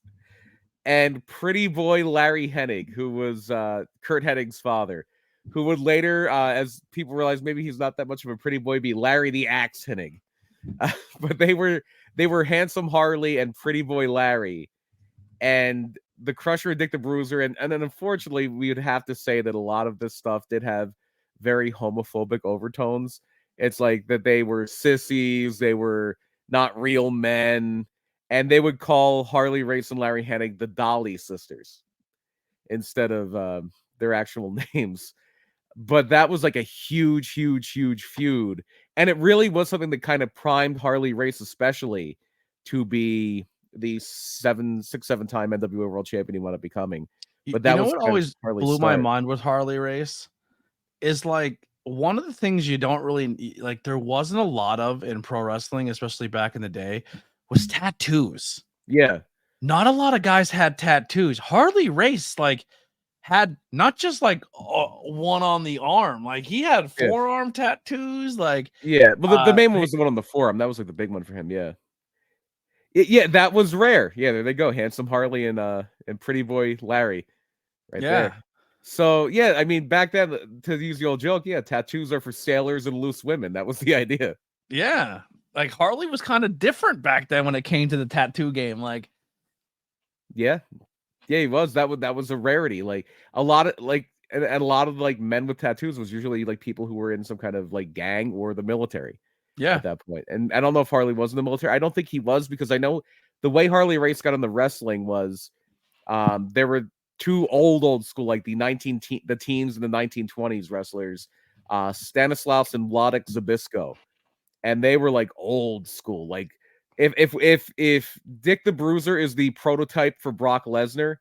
and pretty boy Larry Hennig, who was Kurt Hennig's father, who would later, as people realize maybe he's not that much of a pretty boy, be Larry the Axe Hennig. But they were Handsome Harley and pretty boy Larry, and the Crusher and Dick the Bruiser, and then unfortunately we would have to say that a lot of this stuff did have very homophobic overtones. It's like that they were sissies, they were not real men, and they would call Harley Race and Larry Hennig the Dolly sisters instead of their actual names. But that was like a huge feud, and it really was something that kind of primed Harley Race especially to be the 6-7-time NWA World Champion he wound up becoming. But that was what always blew my start. mind with Harley Race is like one of the things you don't really like. There wasn't a lot of in pro wrestling, especially back in the day, was tattoos. Yeah, not a lot of guys had tattoos. Harley Race had not just one on the arm, like he had forearm tattoos. Like well, the main one was the one on the forearm. That was like the big one for him. Yeah, that was rare. Yeah, there they go, Handsome Harley and pretty boy Larry, right there. So yeah, I mean, back then, to use the old joke, tattoos are for sailors and loose women. That was the idea. Yeah, like Harley was kind of different back then when it came to the tattoo game. Like, yeah, he was. That was a rarity. Like a lot of like men with tattoos was usually like people who were in some kind of like gang or the military. Yeah, at that point. And I don't know if Harley was in the military. I don't think he was, because I know the way Harley Race got on the wrestling was there were two old school, like the teens and the 1920s wrestlers, Stanislaus and Wladek Zabisco, and they were like old school. Like if Dick the Bruiser is the prototype for Brock Lesnar,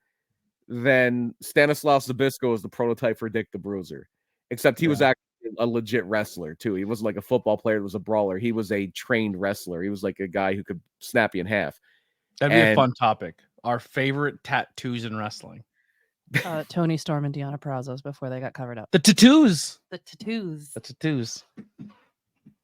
then Stanislaus Zabisco is the prototype for Dick the Bruiser, except he was actually a legit wrestler too. He wasn't like a football player, it was a brawler. He was a trained wrestler. He was like a guy who could snap you in half. That'd be a fun topic. Our favorite tattoos in wrestling. Tony Storm and Deonna Purrazzo's before they got covered up. The tattoos. The tattoos. The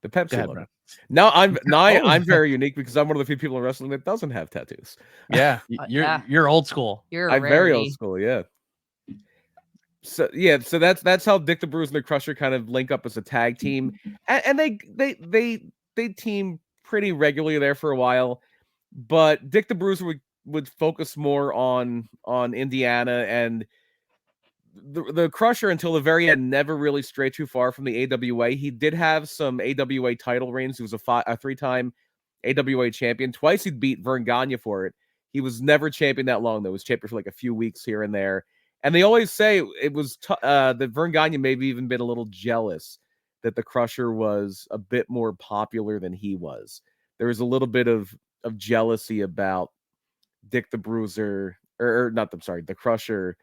Pepsi logo. Now I'm very unique because I'm one of the few people in wrestling that doesn't have tattoos. Yeah, you're old school. I'm very old school. Yeah. So that's how Dick the Bruiser and the Crusher kind of link up as a tag team, and they team pretty regularly there for a while. But Dick the Bruiser would focus more on Indiana, and the Crusher until the very end never really strayed too far from the AWA. He did have some AWA title reigns. He was a 3-time AWA champion. Twice he'd beat Verne Gagne for it. He was never champion that long though. He was champion for like a few weeks here and there. And they always say it was that Verne Gagne maybe even been a little jealous that the Crusher was a bit more popular than he was. There was a little bit of jealousy about Dick the Bruiser, the Crusher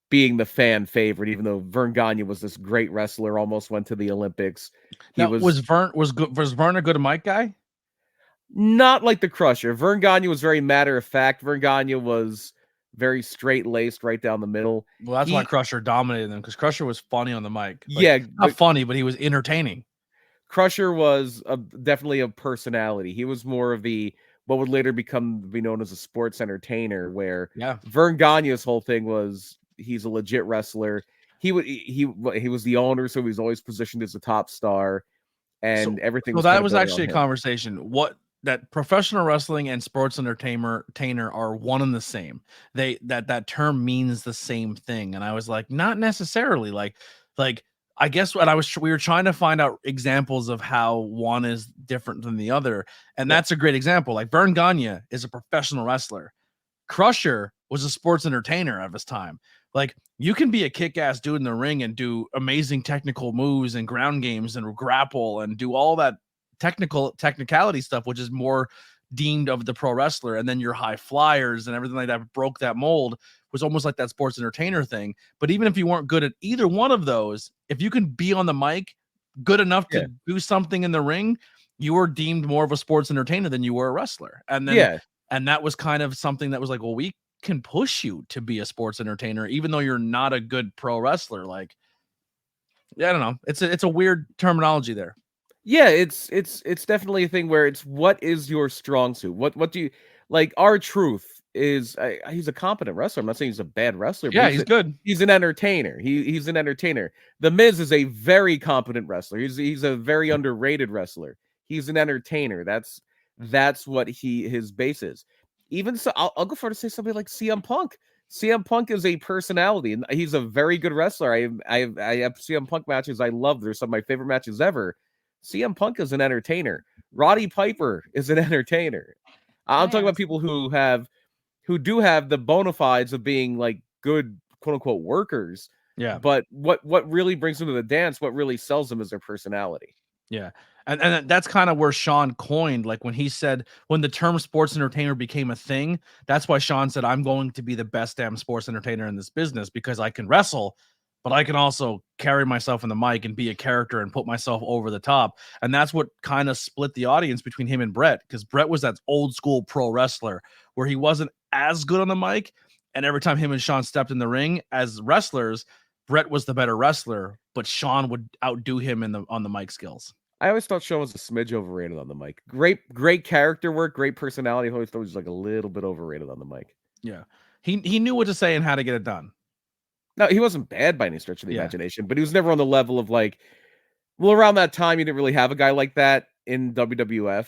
being the fan favorite, even though Verne Gagne was this great wrestler, almost went to the Olympics. Was Verne a good mic guy? Not like the Crusher. Verne Gagne was very matter of fact. Verne Gagne was very straight laced, right down the middle. Well, that's why Crusher dominated them, because Crusher was funny on the mic. Not funny, but he was entertaining. Crusher was definitely a personality. He was more of what would later be known as a sports entertainer, where Verne Gagne's whole thing was he's a legit wrestler. he was the owner, so he was always positioned as a top star, and everything. So was that kind of was built actually a on him. conversation. That professional wrestling and sports entertainer are one and the same. That term means the same thing, and I was like, not necessarily. Like I guess when we were trying to find out examples of how one is different than the other, and that's a great example. Like Vern Gagne is a professional wrestler. Crusher was a sports entertainer of his time. Like you can be a kick-ass dude in the ring and do amazing technical moves and ground games and grapple and do all that technicality stuff, which is more deemed of the pro wrestler. And then your high flyers and everything like that broke that mold, was almost like that sports entertainer thing. But even if you weren't good at either one of those, if you can be on the mic good enough to do something in the ring, you were deemed more of a sports entertainer than you were a wrestler. And then and that was kind of something that was like, well, we can push you to be a sports entertainer, even though you're not a good pro wrestler. Like, yeah, I don't know. It's a weird terminology there. Yeah, it's definitely a thing where it's what is your strong suit? What do you like? R-Truth is he's a competent wrestler. I'm not saying he's a bad wrestler. Yeah, But he's good. He's an entertainer. He's an entertainer. The Miz is a very competent wrestler. He's a very underrated wrestler. He's an entertainer. That's what his base is. Even so, I'll go further to say somebody like CM Punk. CM Punk is a personality, and he's a very good wrestler. I have CM Punk matches I love. They're some of my favorite matches ever. CM Punk is an entertainer. Roddy Piper is an entertainer. I'm talking about people who do have the bona fides of being like good quote unquote workers. Yeah. But what really brings them to the dance, what really sells them is their personality. Yeah. And that's kind of where Sean coined, like when he said, when the term sports entertainer became a thing, that's why Sean said, I'm going to be the best damn sports entertainer in this business because I can wrestle, but I can also carry myself in the mic and be a character and put myself over the top. And that's what kind of split the audience between him and Brett, because Brett was that old school pro wrestler where he wasn't as good on the mic. And every time him and Sean stepped in the ring as wrestlers, Brett was the better wrestler, but Sean would outdo him on the mic skills. I always thought Sean was a smidge overrated on the mic. Great character work, great personality. I always thought he was like a little bit overrated on the mic. Yeah. He knew what to say and how to get it done. No, he wasn't bad by any stretch of the imagination, but he was never on the level of like, well, around that time, you didn't really have a guy like that in WWF.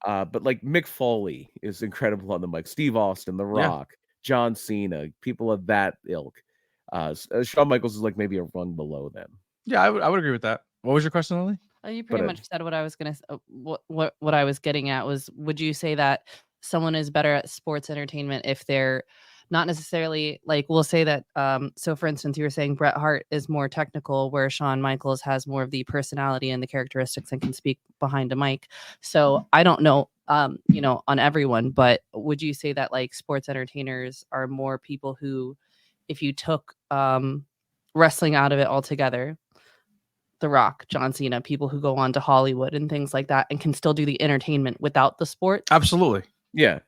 But like Mick Foley is incredible on the mic. Steve Austin, The Rock, John Cena, people of that ilk. Shawn Michaels is like maybe a rung below them. Yeah, I would agree with that. What was your question, Lily? You pretty much said what I was gonna. What I was getting at was, would you say that someone is better at sports entertainment if they're not necessarily like, we'll say that. So, for instance, you were saying Bret Hart is more technical, where Shawn Michaels has more of the personality and the characteristics and can speak behind a mic. So, I don't know, on everyone, but would you say that like sports entertainers are more people who, if you took wrestling out of it altogether, The Rock, John Cena, people who go on to Hollywood and things like that and can still do the entertainment without the sport? Absolutely. Yeah.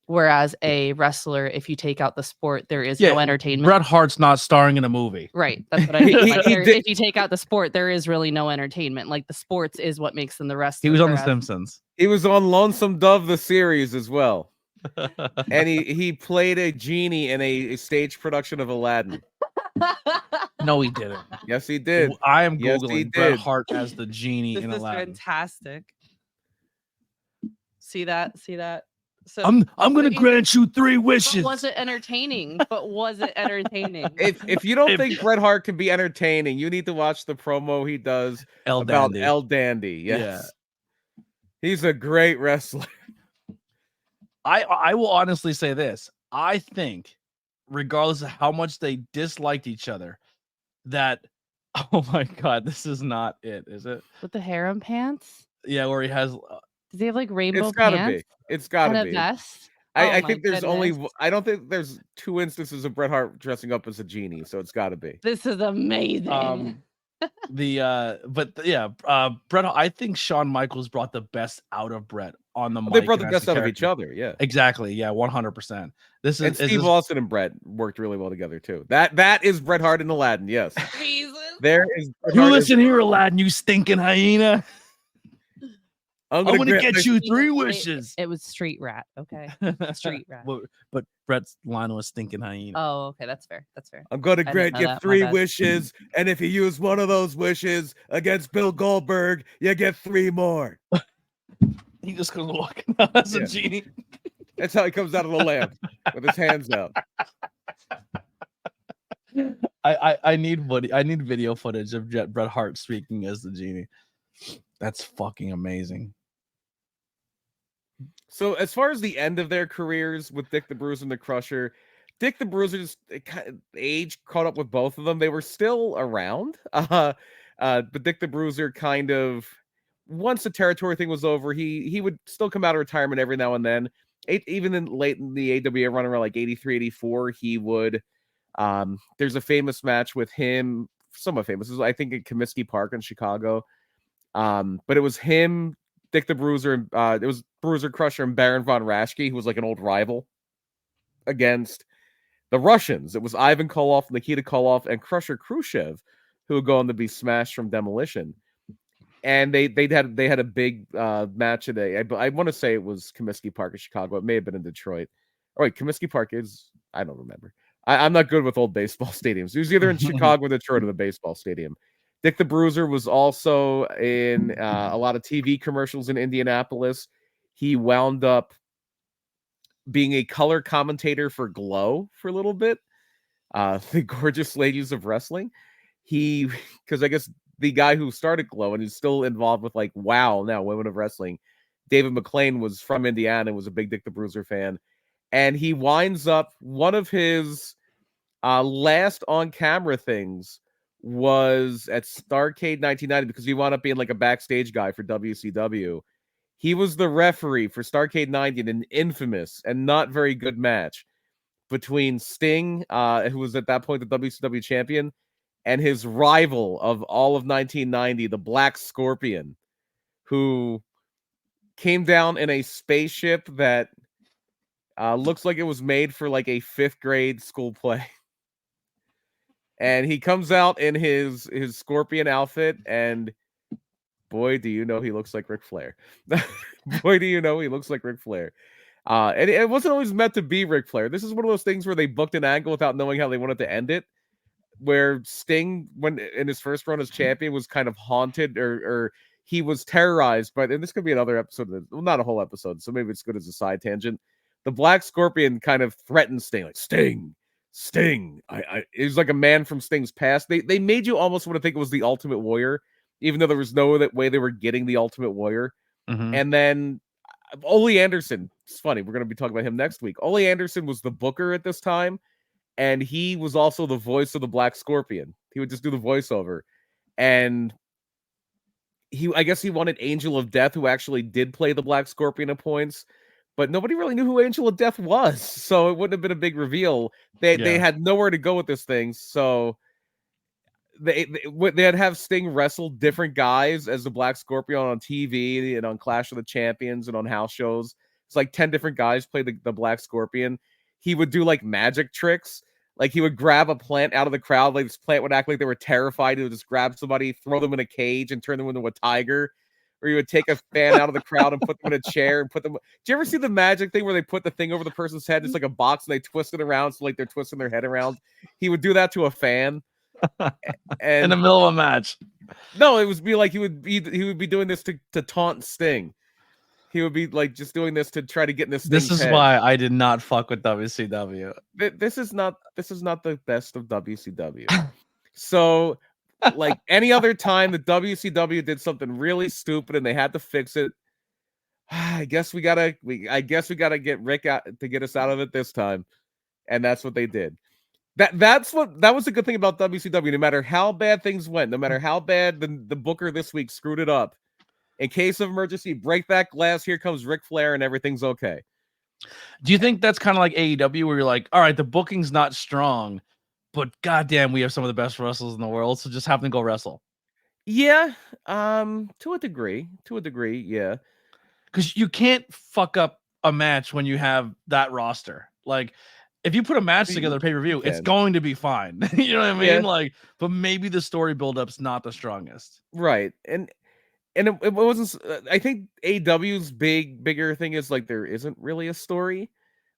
Whereas a wrestler, if you take out the sport, there is no entertainment. Bret Hart's not starring in a movie. Right. That's what I mean. If you take out the sport, there is really no entertainment. Like the sports is what makes them the wrestler. He was on The Simpsons. He was on Lonesome Dove, the series as well. And he played a genie in a stage production of Aladdin. No, he didn't. Yes, he did. I am Googling Bret Hart as the genie in Aladdin. This is fantastic. See that? So I'm going to grant you 3 wishes. Was it entertaining? If you don't think Bret Hart can be entertaining, you need to watch the promo he does about El Dandy. Yes. Yeah. He's a great wrestler. I will honestly say this. I think, regardless of how much they disliked each other, that, oh my God, this is not it, is it? With the harem pants? Yeah, where he has... Does he have like rainbow pants? It's gotta and be. A vest? I think there's I don't think there's 2 instances of Bret Hart dressing up as a genie, so it's gotta be. This is amazing. Bret, I think Shawn Michaels brought the best out of Bret on the mic. They brought the best out of each other, yeah. Exactly, yeah, 100%. Steve Austin and Bret worked really well together too. That is Bret Hart and Aladdin, yes. Jesus. There is. You listen here, Aladdin, you stinking hyena. I'm gonna grant get this- you It 3 was- wishes. It was street rat. Okay. Street rat. But Brett's line was stinking hyena. Oh, okay. That's fair. That's fair. I'm gonna I didn't grant know you that, my 3 bad. wishes, and if you use one of those wishes against Bill Goldberg, you get 3 more. He just goes walking out as Yeah. a genie. That's how he comes out of the lamp with his hands out. I need video footage of Bret Hart speaking as the genie. That's fucking amazing. So as far as the end of their careers with Dick the Bruiser and the Crusher, Dick the Bruiser's age caught up with both of them. They were still around, but Dick the Bruiser kind of, once the territory thing was over, he would still come out of retirement every now and then. Even in late in the AWA run around like 83, 84, he would. There's a famous match with him, somewhat famous, I think in Comiskey Park in Chicago. But it was him, Dick the Bruiser, it was Bruiser Crusher and Baron von Raschke, who was like an old rival, against the Russians. It was Ivan Koloff, Nikita Koloff, and Crusher Khrushchev, who would go on to be smashed from Demolition. And they had a big match today. I want to say it was Comiskey Park in Chicago. It may have been in Detroit. Oh wait, Comiskey Park is, I don't remember. I'm not good with old baseball stadiums. He was either in Chicago or Detroit or the baseball stadium. Dick the Bruiser was also in a lot of TV commercials in Indianapolis. He wound up being a color commentator for Glow for a little bit. The Gorgeous Ladies of Wrestling. Because I guess the guy who started Glow and who's still involved with like WOW now, Women of Wrestling, David McLean, was from Indiana and was a big Dick the Bruiser fan. And he winds up, one of his last on-camera things was at Starrcade 1990, because he wound up being like a backstage guy for WCW. He was the referee for Starrcade 90 in an infamous and not very good match between Sting, who was at that point the WCW champion, and his rival of all of 1990, the Black Scorpion, who came down in a spaceship that looks like it was made for like a 5th grade school play. And he comes out in his scorpion outfit, and boy, do you know he looks like Ric Flair. Boy, do you know he looks like Ric Flair. And it wasn't always meant to be Ric Flair. This is one of those things where they booked an angle without knowing how they wanted to end it. Where Sting, when in his first run as champion, was kind of haunted, or he was terrorized by, and this could be another episode, well, not a whole episode, so maybe it's good as a side tangent. The Black Scorpion kind of threatened Sting, like, Sting. It was like a man from Sting's past. They made you almost want to think it was the Ultimate Warrior, even though there was no way they were getting the Ultimate Warrior. Mhm. And then Ole Anderson, it's funny, we're going to be talking about him next week. Ole Anderson was the booker at this time, and he was also the voice of the Black Scorpion. He would just do the voiceover. And I guess he wanted Angel of Death, who actually did play the Black Scorpion at points, but nobody really knew who Angel of Death was, so it wouldn't have been a big reveal. They had nowhere to go with this thing, so they'd have Sting wrestle different guys as the Black Scorpion on TV and on Clash of the Champions and on house shows. It's like 10 different guys play the Black Scorpion. He would do like magic tricks. Like he would grab a plant out of the crowd. Like this plant would act like they were terrified. He would just grab somebody, throw them in a cage, and turn them into a tiger. Or he would take a fan out of the crowd and put them in a chair and put them. Do you ever see the magic thing where they put the thing over the person's head? It's like a box and they twist it around, so like they're twisting their head around. He would do that to a fan. And In the middle of a match. no, it was be like he would be doing this to taunt Sting. He would be like just doing this to try to get in this. This is why I did not fuck with WCW. This is not the best of WCW. So, like any other time the WCW did something really stupid and they had to fix it, I guess we gotta get Rick out to get us out of it this time, and that's what they did. That was a good thing about WCW. No matter how bad things went, no matter how bad the booker this week screwed it up, in case of emergency, break that glass. Here comes Ric Flair, and everything's okay. Do you think that's kind of like AEW, where you're like, all right, the booking's not strong, but goddamn, we have some of the best wrestlers in the world, so just have them go wrestle? Yeah, to a degree, yeah. Because you can't fuck up a match when you have that roster. Like, if you put a match together pay-per-view, it's going to be fine. You know what I mean? Yeah. Like, but maybe the story build-up's not the strongest. Right. And and it wasn't. I think AW's bigger thing is like there isn't really a story.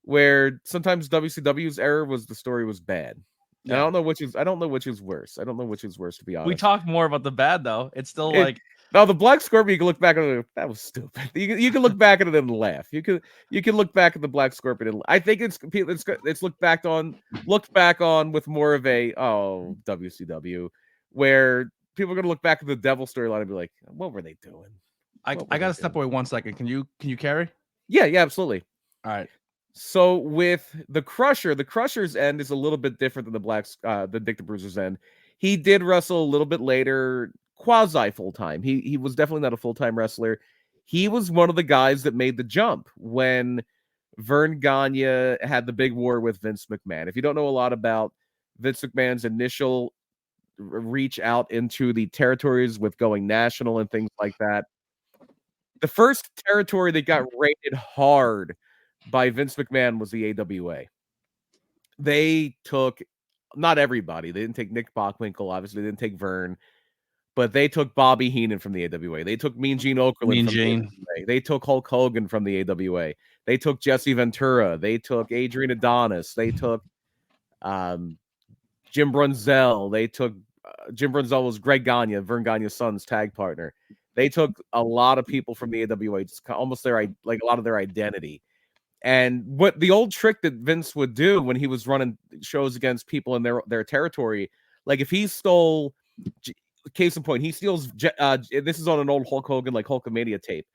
Where sometimes WCW's error was the story was bad. And Yeah. I don't know which is worse. I don't know which is worse, to be honest. We talked more about the bad though. It's still It- like Now the Black Scorpion, you can look back at it. That was stupid. You can look back at it and laugh. You can look back at the Black Scorpion. And I think it's looked back on with more of a WCW, where people are gonna look back at the Devil storyline and be like, what were they doing? I gotta step away 1 second. Can you carry? Yeah, absolutely. All right. So with the Crusher's end is a little bit different than the Dick the Bruiser's end. He did wrestle a little bit later, quasi full time. He was definitely not a full time wrestler. He was one of the guys that made the jump when Vern Gagne had the big war with Vince McMahon. If you don't know a lot about Vince McMahon's initial reach out into the territories with going national and things like that, the first territory that got rated hard by Vince McMahon was the AWA. They took not everybody. They didn't take Nick Bockwinkel, obviously. They didn't take Vern, but they took Bobby Heenan from the AWA. They took Mean Gene Okerlund from the AWA. They took Hulk Hogan from the AWA. They took Jesse Ventura. They took Adrian Adonis. They took Jim Brunzell. They took Jim Brunzell was Greg Gagne, Vern Gagne's son's tag partner. They took a lot of people from the AWA, it's almost a lot of their identity. And what the old trick that Vince would do when he was running shows against people in their territory, like if he stole, case in point, he steals. This is on an old Hulk Hogan, like Hulkamania tape.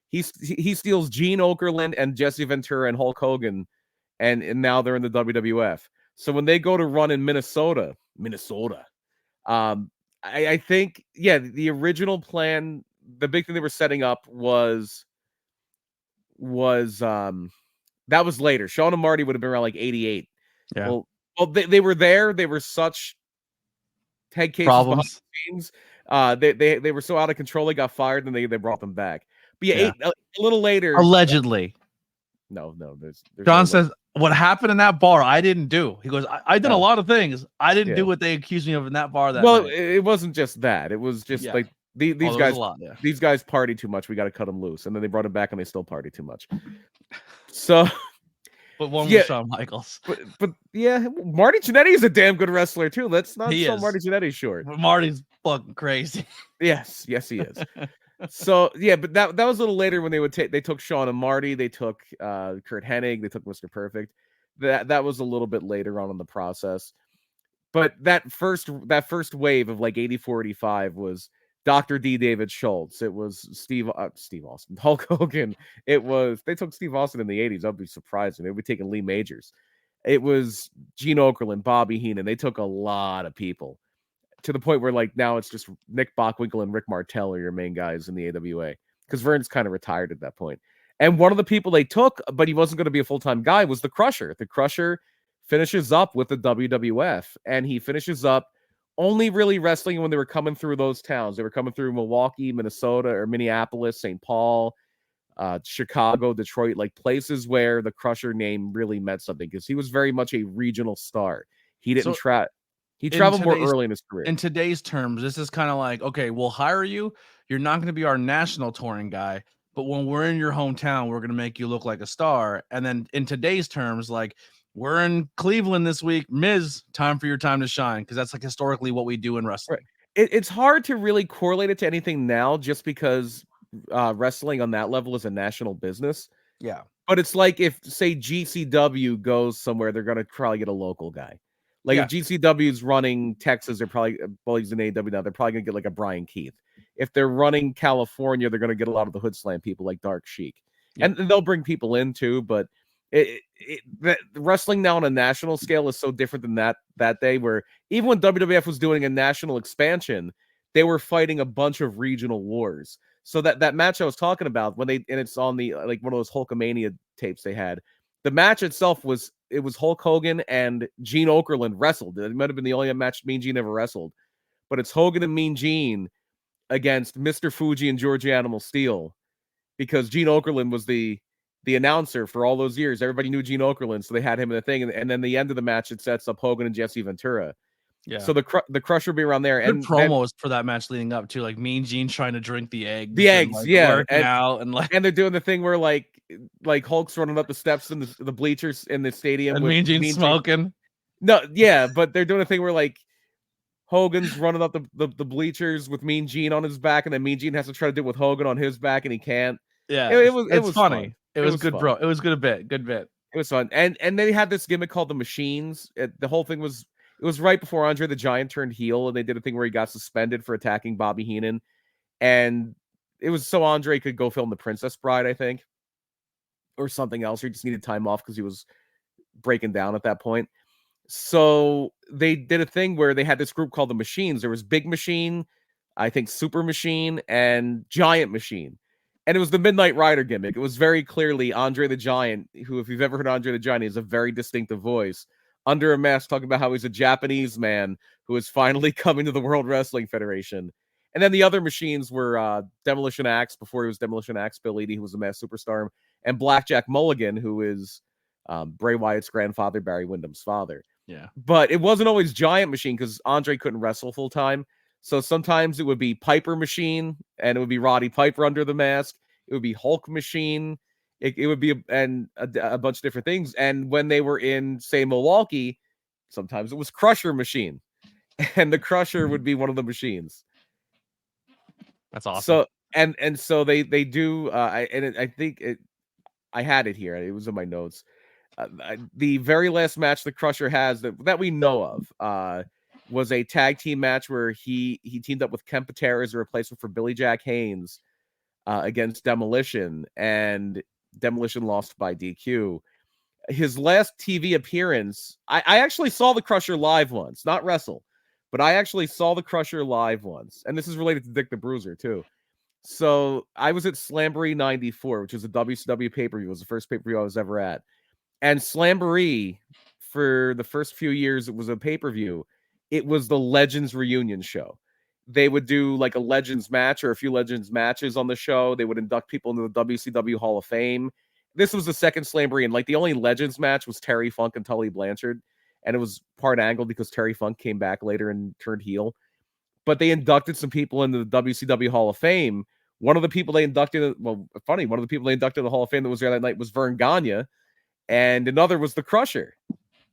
He steals Gene Okerlund and Jesse Ventura and Hulk Hogan, and now they're in the WWF. So when they go to run in Minnesota, I think the original plan, the big thing they were setting up was that was later. Sean and Marty would have been around like 88. Yeah. Well, they were there. They were such head cases Problems. behind the scenes. They were so out of control. They got fired, and they brought them back. But a little later, allegedly. No. There's John says what happened in that bar, I didn't do. He goes, I did a lot of things. I didn't do what they accused me of in that bar. That night. It wasn't just that. It was just like these guys. These guys party too much. We got to cut them loose, and then they brought him back, and they still party too much. So, but one was Shawn Michaels. But Marty Jannetty is a damn good wrestler too. Let's not sell Marty Jannetty short. Marty's fucking crazy. Yes, he is. So but that was a little later when they took Shawn and Marty, they took Kurt Hennig, they took Mr. Perfect. That was a little bit later on in the process. But that first wave of like 84, 85 was Dr. D. David Schultz. It was Steve Austin, Hulk Hogan. They took Steve Austin in the 80s. I'd be surprised. They'd be taking Lee Majors. It was Gene Okerlund, Bobby Heenan. They took a lot of people to the point where like now it's just Nick Bockwinkel and Rick Martel are your main guys in the AWA because Vern's kind of retired at that point. And one of the people they took, but he wasn't going to be a full-time guy, was the Crusher. The Crusher finishes up with the WWF, and he finishes up only really wrestling when they were coming through those towns. They were coming through Milwaukee, Minnesota, or Minneapolis, St. Paul, Chicago, Detroit, like places where the Crusher name really meant something because he was very much a regional star. He didn't He traveled more early in his career. In today's terms, this is kind of like, okay, we'll hire you. You're not going to be our national touring guy, but when we're in your hometown, we're going to make you look like a star. And then in today's terms, like we're in Cleveland this week, Miz, time for your time to shine. Because that's like historically what we do in wrestling. Right. It's hard to really correlate it to anything now just because wrestling on that level is a national business. Yeah. But it's like if, say, GCW goes somewhere, they're going to probably get a local guy. Like if GCW's running Texas, they're probably he's in AEW now. They're probably gonna get like a Brian Keith. If they're running California, they're gonna get a lot of the Hood Slam people like Dark Sheik, and they'll bring people in too. But the wrestling now on a national scale is so different than that day. Where even when WWF was doing a national expansion, they were fighting a bunch of regional wars. So that match I was talking about it's on the like one of those Hulkamania tapes they had. The match itself was Hulk Hogan and Gene Okerlund wrestled. It might have been the only match Mean Gene ever wrestled, but it's Hogan and Mean Gene against Mr. Fuji and Georgie Animal Steel because Gene Okerlund was the announcer for all those years. Everybody knew Gene Okerlund, so they had him in the thing. And then the end of the match, it sets up Hogan and Jesse Ventura. Yeah. So the Crusher would be around there. Good And promos for that match leading up to, like Mean Gene trying to drink the eggs. The and, eggs, like, yeah. working out and like. And they're doing the thing where like Hulk's running up the steps in the bleachers in the stadium And with Mean Gene smoking. No, yeah, but they're doing a thing where like Hogan's running up the bleachers with Mean Gene on his back, and then Mean Gene has to try to do it with Hogan on his back, and he can't. Yeah, it was funny. Fun. It was good, fun. bro. It was good bit. It was fun, and they had this gimmick called the Machines. The whole thing was right before Andre the Giant turned heel, and they did a thing where he got suspended for attacking Bobby Heenan, and it was so Andre could go film The Princess Bride, I think, or something else. Or he just needed time off because he was breaking down at that point. So they did a thing where they had this group called the Machines. There was Big Machine, I think Super Machine, and Giant Machine. And it was the Midnight Rider gimmick. It was very clearly Andre the Giant, who, if you've ever heard Andre the Giant, he has a very distinctive voice, under a mask talking about how he's a Japanese man who is finally coming to the World Wrestling Federation. And then the other machines were Demolition Axe, before he was Demolition Axe, Bill Eadie, who was a masked superstar, and Blackjack Mulligan, who is Bray Wyatt's grandfather, Barry Windham's father. Yeah. But it wasn't always Giant Machine because Andre couldn't wrestle full time. So sometimes it would be Piper Machine, and it would be Roddy Piper under the mask. It would be Hulk Machine. It would be a bunch of different things. And when they were in, say, Milwaukee, sometimes it was Crusher Machine. And the Crusher would be one of the machines. That's awesome. So so they do. I think I had it here. It was in my notes. The very last match the Crusher has that we know of was a tag team match where he teamed up with Ken Patera as a replacement for Billy Jack Haynes against Demolition, and Demolition lost by DQ. His last TV appearance, I actually saw the Crusher live once, not wrestle, but I actually saw the Crusher live once, and this is related to Dick the Bruiser too. So I was at Slamboree 94, which was a WCW pay-per-view. It was the first pay-per-view I was ever at. And Slamboree, for the first few years, it was a pay-per-view. It was the Legends reunion show. They would do like a Legends match or a few Legends matches on the show. They would induct people into the WCW Hall of Fame. This was the second Slamboree, and like the only Legends match was Terry Funk and Tully Blanchard, and it was part angled because Terry Funk came back later and turned heel. But they inducted some people into the WCW Hall of Fame. One of the people they inducted, one of the people they inducted in the Hall of Fame that was there that night was Vern Gagne, and another was the Crusher.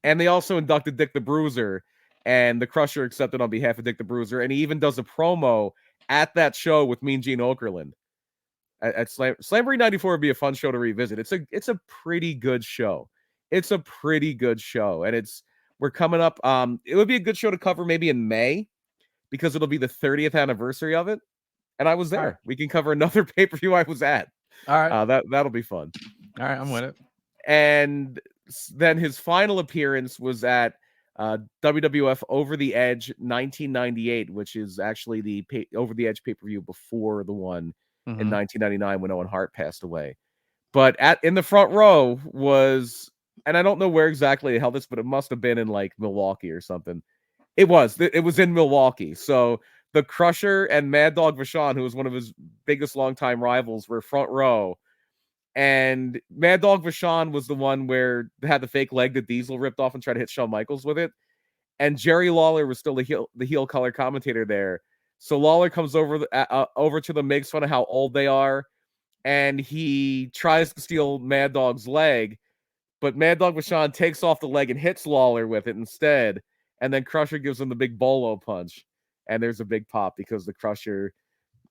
And they also inducted Dick the Bruiser, and the Crusher accepted on behalf of Dick the Bruiser, and he even does a promo at that show with Mean Gene Okerlund. At Slamboree 94 would be a fun show to revisit. It's a pretty good show. It's a pretty good show, and we're coming up. It would be a good show to cover maybe in May, because it'll be the 30th anniversary of it. And I was there. Right. We can cover another pay-per-view I was at. All right. That'll be fun. All right, I'm with it. And then his final appearance was at WWF Over the Edge 1998, which is actually the Over the Edge pay-per-view before the one in 1999 when Owen Hart passed away. But in the front row was, and I don't know where exactly they held this, but it must have been in like Milwaukee or something. It was in Milwaukee. So the Crusher and Mad Dog Vachon, who was one of his biggest longtime rivals, were front row. And Mad Dog Vachon was the one where they had the fake leg that Diesel ripped off and tried to hit Shawn Michaels with it. And Jerry Lawler was still the heel color commentator there. So Lawler comes over to them, makes fun of how old they are, and he tries to steal Mad Dog's leg, but Mad Dog Vachon takes off the leg and hits Lawler with it instead. And then Crusher gives him the big bolo punch. And there's a big pop because the Crusher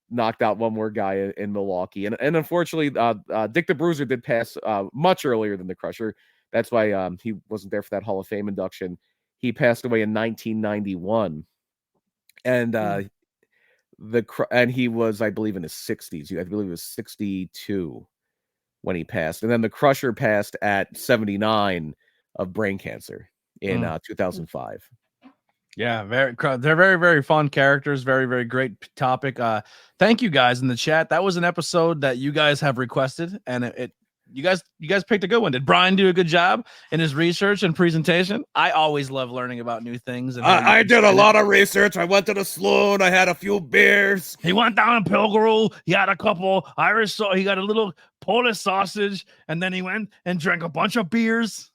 knocked out one more guy in Milwaukee. And unfortunately, Dick the Bruiser did pass much earlier than the Crusher. That's why he wasn't there for that Hall of Fame induction. He passed away in 1991. And and he was, I believe, in his 60s. I believe he was 62 when he passed. And then the Crusher passed at 79 of brain cancer in 2005. Yeah, they're very, very fun characters. Very, very great topic. Thank you guys in the chat. That was an episode that you guys have requested, and you guys picked a good one. Did Brian do a good job in his research and presentation? I always love learning about new things. And I did a lot of research. I went to the saloon. I had a few beers. He went down in Pilgrim. He had a couple Irish. He got a little Polish sausage, and then he went and drank a bunch of beers.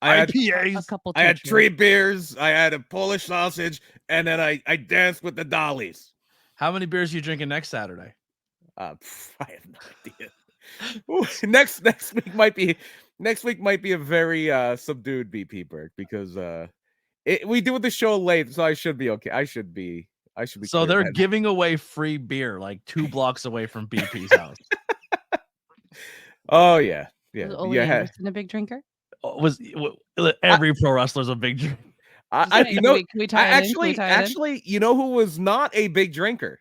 I had a IPAs. couple. I had Churches. 3 beers. I had a Polish sausage, and then I danced with the dollies. How many beers are you drinking next Saturday? I have no idea. Ooh, next week might be a very subdued BP Berg because we do the show late, so I should be okay. I should be. So clear they're then. giving away free beer like 2 blocks away from BP's house. Oh yeah, Was yeah, Ole yeah. Anderson a big drinker? Every pro wrestler's a big drink. I Can you know, we tie it in? Can we tie it in? actually, you know who was not a big drinker?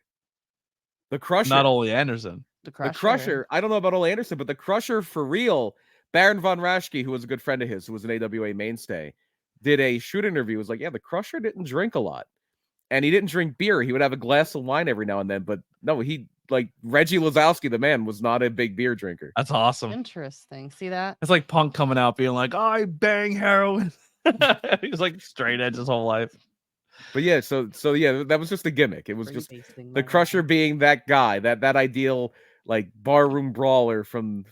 The Crusher. Not Ole Anderson. The Crusher. I don't know about Ole Anderson, but the Crusher for real. Baron von Raschke, who was a good friend of his, who was an AWA mainstay, did a shoot interview. Was like, yeah, the Crusher didn't drink a lot, and he didn't drink beer. He would have a glass of wine every now and then, but no, he like Reggie Lazowski, the man, was not a big beer drinker. That's awesome. Interesting. See that? It's like Punk coming out being like, I bang heroin. He's like straight edge his whole life. But yeah, so yeah, that was just a gimmick. It was just Free-basting the my Crusher life. being that guy, that ideal like barroom brawler from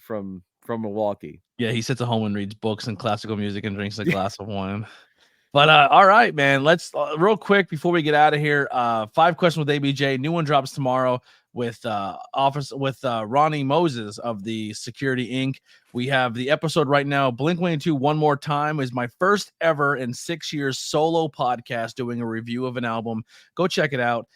Milwaukee. Yeah, he sits at home and reads books and classical music and drinks a glass of wine. But all right, man. Let's real quick before we get out of here. 5 questions with ABJ. New one drops tomorrow with Ronnie Moses of the Security Inc. We have the episode right now. Blink-182 One More Time is my first ever in 6 years solo podcast doing a review of an album. Go check it out.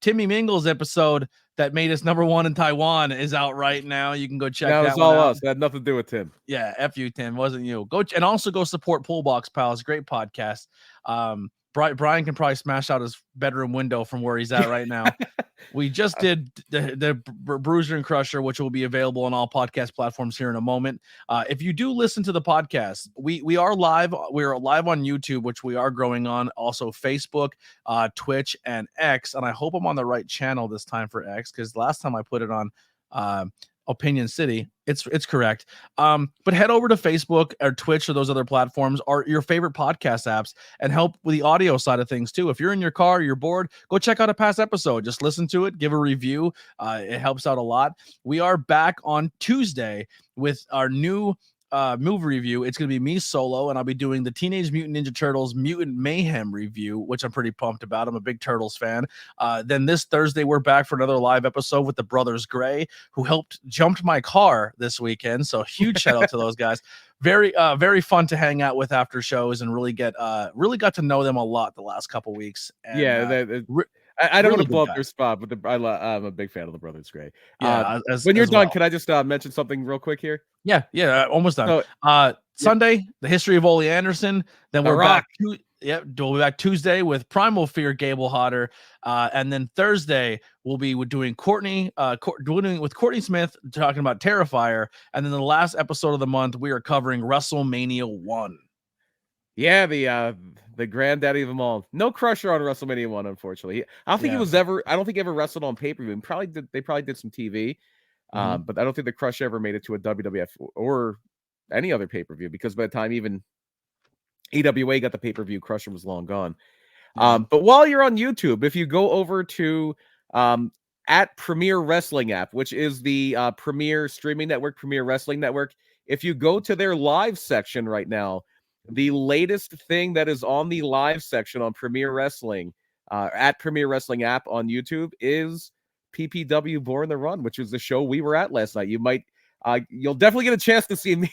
Timmy Mingle's episode that made us #1 in Taiwan is out right now. You can go check That that was one all out. us. That had nothing to do with Tim. Yeah, F you, Tim. Wasn't you. Go and also go support Poolbox Pals. Great podcast. Brian can probably smash out his bedroom window from where he's at right now. We just did the Bruiser and Crusher, which will be available on all podcast platforms here in a moment. If you do listen to the podcast, we are live. We're live on YouTube, which we are growing on. Also Facebook, Twitch, and X. And I hope I'm on the right channel this time for X, because last time I put it on Opinion City, it's correct. But head over to Facebook or Twitch or those other platforms, or your favorite podcast apps, and help with the audio side of things too. If you're in your car, you're bored, go check out a past episode. Just listen to it, give a review. It helps out a lot. We are back on Tuesday with our new movie review. It's going to be me solo, and I'll be doing the Teenage Mutant Ninja Turtles Mutant Mayhem review, which I'm pretty pumped about. I'm a big Turtles fan. Then this Thursday, we're back for another live episode with the Brothers Gray, who jumped my car this weekend. So huge shout out to those guys. Very fun to hang out with after shows and really got to know them a lot the last couple weeks. And, I don't really want to blow good up their spot, but I'm a big fan of the Brothers Gray. Yeah, when you're as done, well. can I just mention something real quick here? Yeah, almost done. So, Sunday, the history of Ole Anderson. Then we're Rock. back. We'll be back Tuesday with Primal Fear, Gable Hodder, and then Thursday we'll be doing Courtney with Courtney Smith talking about Terrifier, and then the last episode of the month we are covering WrestleMania 1. Yeah, the granddaddy of them all. No Crusher on WrestleMania 1, unfortunately. I don't think he ever wrestled on pay-per-view. They probably did some TV. But I don't think the Crusher ever made it to a WWF or any other pay-per-view, because by the time even AWA got the pay-per-view, Crusher was long gone. But while you're on YouTube, if you go over to at Premier Wrestling app, which is the Premier Streaming Network, Premier Wrestling Network, if you go to their live section right now, the latest thing that is on the live section on Premier Wrestling, at Premier Wrestling app on YouTube, is PPW Born the Run, which is the show we were at last night. You'll definitely get a chance to see me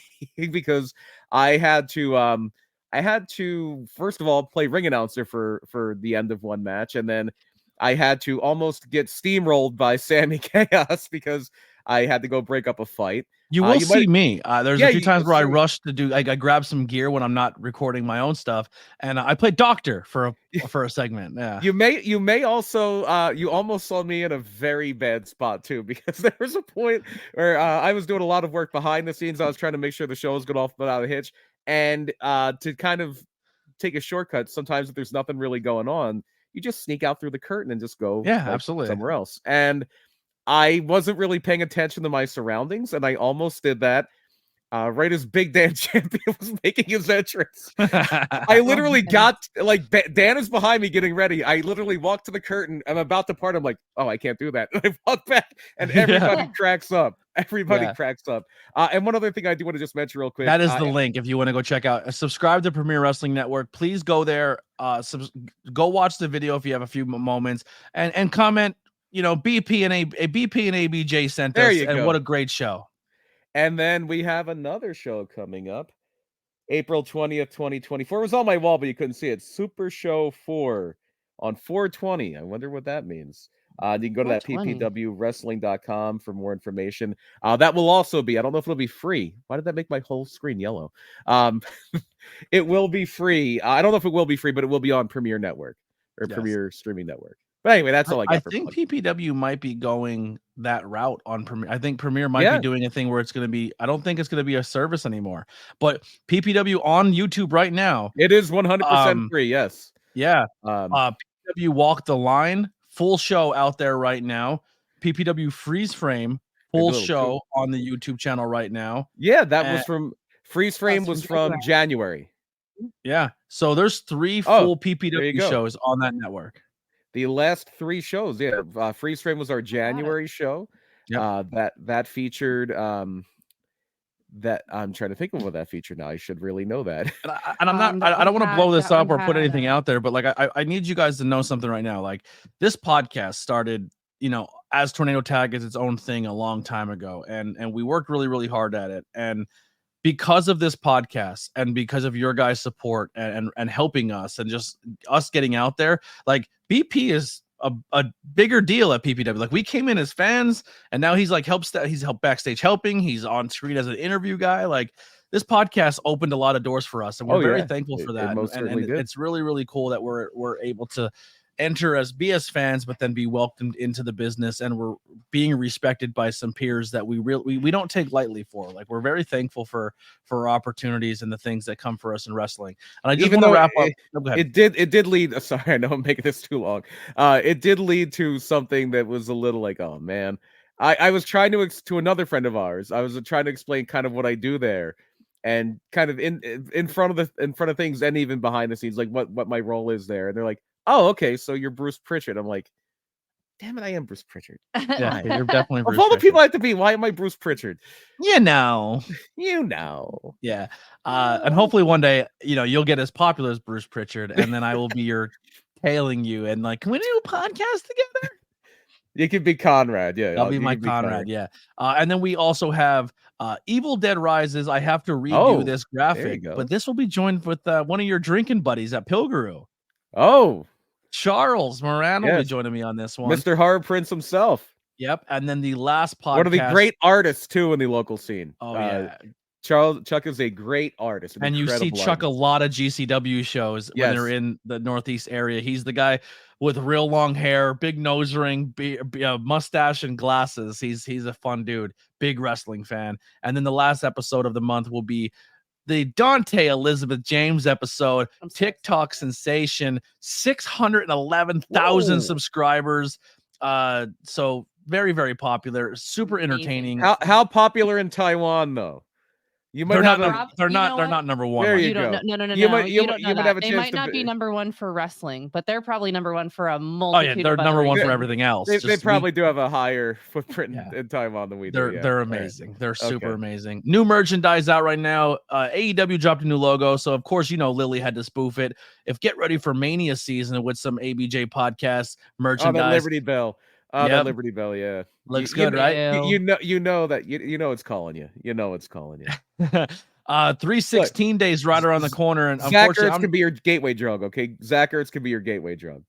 because I had to first of all play ring announcer for the end of one match, and then I had to almost get steamrolled by Sammy Chaos because I had to go break up a fight. You will see me. There's a few times where I rush to do. I grab some gear when I'm not recording my own stuff, and I play doctor for a segment. Yeah. You may also you almost saw me in a very bad spot too, because there was a point where I was doing a lot of work behind the scenes. I was trying to make sure the show was going off without a hitch, and to kind of take a shortcut. Sometimes if there's nothing really going on, you just sneak out through the curtain and just go absolutely somewhere else. And I wasn't really paying attention to my surroundings, and I almost did that. right as Big Dan Champion was making his entrance. I literally got like Dan is behind me getting ready. I literally walked to the curtain. I'm about to part. I'm like, oh, I can't do that. And I walk back, and everybody cracks up. Everybody cracks up. And one other thing I do want to just mention real quick. That is the link if you want to go check out. Subscribe to Premier Wrestling Network. Please go there. Go watch the video if you have a few moments, and comment. You know, BP and ABJ sent us, and what a great show. And then we have another show coming up, April 20th, 2024. It was on my wall, but you couldn't see it. Super Show 4 on 420. I wonder what that means. You can go to that ppwwrestling.com for more information. That will also be, I don't know if it'll be free. Why did that make my whole screen yellow? It will be free. I don't know if it will be free, but it will be on Premier Network or Premier Streaming Network. But anyway, that's all I got. I think PPW might be going that route on Premier. I think Premier might be doing a thing where it's going to be, I don't think it's going to be a service anymore, but PPW on YouTube right now. It is 100% free. Yes. Yeah. PPW Walk the Line, full show out there right now. PPW Freeze Frame, full show on the YouTube channel right now. Yeah. That was from Freeze Frame was from January. Yeah. So there's 3 full PPW shows on that network. The last 3 shows, Freeze Frame was our January show. That featured that I'm trying to think of what that featured now. I should really know that. And I'm not. I don't want to blow this up or put anything out there, but like I need you guys to know something right now. Like this podcast started, you know, as Tornado Tag is its own thing a long time ago, and we worked really, really hard at it. And because of this podcast and because of your guys' support and helping us and just us getting out there, like BP is a bigger deal at PPW. Like we came in as fans, and now he's like he's helped backstage helping. He's on screen as an interview guy. Like this podcast opened a lot of doors for us, and we're very thankful for that. And it's really, really cool that we're able to enter as BS fans, but then be welcomed into the business, and we're being respected by some peers that we don't take lightly for. Like we're very thankful for opportunities and the things that come for us in wrestling. And I just want to wrap up. It did lead. Sorry, I know I'm making this too long. It did lead to something that was a little like, oh man, I was trying to another friend of ours. I was trying to explain kind of what I do there, and kind of in front of things, and even behind the scenes, like what my role is there. And they're like, oh, okay, so you're Bruce Pritchard. I'm like, damn it, I am Bruce Pritchard. Yeah, you're definitely Bruce of all the people I have to be, why am I Bruce Pritchard? You know. Yeah. And hopefully one day, you know, you'll get as popular as Bruce Pritchard, and then I will be tailing you and like, can we do a podcast together? You could be Conrad, yeah. I'll be my Conrad, yeah. And then we also have Evil Dead Rises. I have to redo this graphic, but this will be joined with one of your drinking buddies at Pilguru. Oh, Charles Moran will be joining me on this one. Mr. Horror Prince himself. Yep. And then the last podcast. One of the great artists, too, in the local scene. Oh, yeah. Chuck is a great artist. And you see Chuck a lot of GCW shows when they're in the Northeast area. He's the guy with real long hair, big nose ring, mustache, and glasses. He's a fun dude. Big wrestling fan. And then the last episode of the month will be the Dante Elizabeth James episode, TikTok sensation, 611,000 subscribers. So very, very popular, super entertaining. How popular in Taiwan though? You might they're not number one. There you go. No. You might have a chance. They might not be number one for wrestling, but they're probably number one for a Oh multitude. yeah, they're number one for everything else. They probably do have a higher footprint in Taiwan than we do. They're amazing. They're super amazing. New merchandise out right now. AEW dropped a new logo, so of course you know Lily had to spoof it. Get ready for Mania season with some ABJ podcast merchandise. Oh, the Liberty Bell. The Liberty Bell, yeah. Looks good, right? You know that you know it's calling you. You know it's calling you. 316 days right around the corner, and Zach Ertz can be your gateway drug. Okay, Zach Ertz can be your gateway drug.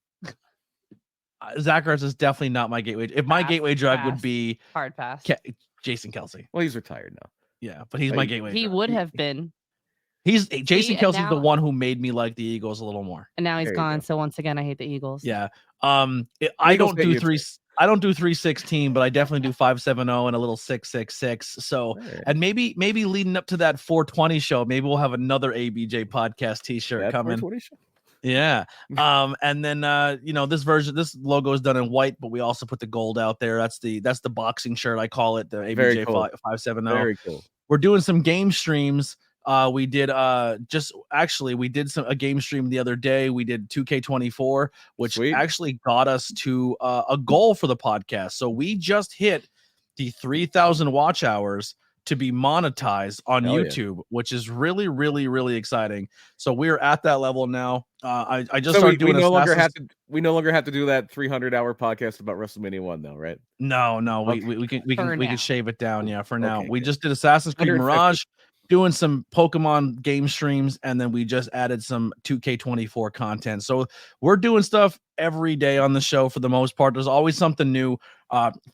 Zach Ertz is definitely not my gateway. If my gateway drug would be hard pass, Jason Kelsey. Well, he's retired now. Yeah, but he's my gateway. He would have been. Jason Kelsey's the one who made me like the Eagles a little more. And now he's gone. So once again, I hate the Eagles. Yeah. I don't do 316, but I definitely do 570 and a little 666. So, and maybe leading up to that 420 show, maybe we'll have another ABJ podcast T-shirt coming. Yeah. And then this logo is done in white, but we also put the gold out there. That's the boxing shirt, I call it, the ABJ 570. Very cool. we're doing some game streams. We did a game stream the other day. We did 2K24, which Sweet. actually got us to a goal for the podcast. So we just hit the 3,000 watch hours to be monetized on Hell yeah. YouTube, which is really, really, really exciting. So we're at that level now. I just So started we doing no longer have to do that 300-hour podcast about WrestleMania 1 though, right? No, Okay. we For can now. shave it down. Yeah, for now. Okay, We good. just did Assassin's Creed 150. Mirage, doing some Pokemon game streams, and then we just added some 2K24 content. So we're doing stuff every day on the show for the most part. There's always something new.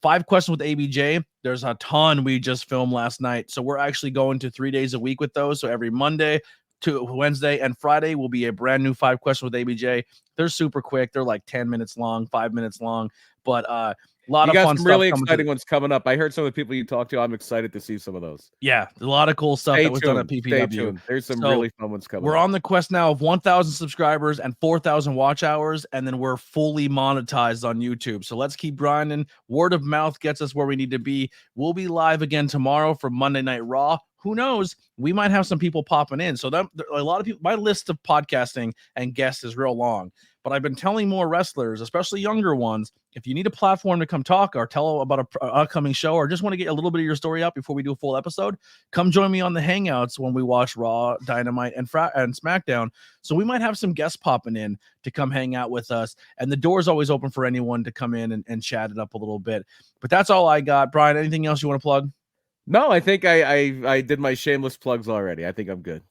5 questions with ABJ. There's a ton we just filmed last night. So we're actually going to 3 days a week with those. So every Monday to Wednesday and Friday will be a brand new 5 questions with ABJ. They're super quick. They're like 10 minutes long, 5 minutes long, but a lot You of got fun some stuff. really coming exciting ones coming up. I heard some of the people you talked to. I'm excited to see some of those. Yeah, a lot of cool stuff that was done at PPW. There's some So, really fun ones coming. We're up. on the quest now of 1,000 subscribers and 4,000 watch hours, and then we're fully monetized on YouTube. So let's keep grinding. Word of mouth gets us where we need to be. We'll be live again tomorrow for Monday Night Raw. Who knows? We might have some people popping in. So a lot of people, my list of podcasting and guests is real long. But I've been telling more wrestlers, especially younger ones, if you need a platform to come talk or tell about an upcoming show or just want to get a little bit of your story out before we do a full episode, come join me on the Hangouts when we watch Raw, Dynamite, and SmackDown. So we might have some guests popping in to come hang out with us. And the door is always open for anyone to come in and chat it up a little bit. But that's all I got. Brian, anything else you want to plug? No, I think I did my shameless plugs already. I think I'm good.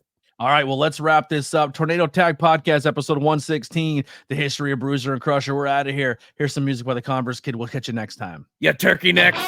All right, well, let's wrap this up. Tornado Tag Podcast, episode 116, the history of Bruiser and Crusher. We're out of here. Here's some music by the Converse Kid. We'll catch you next time. Yeah, turkey necks.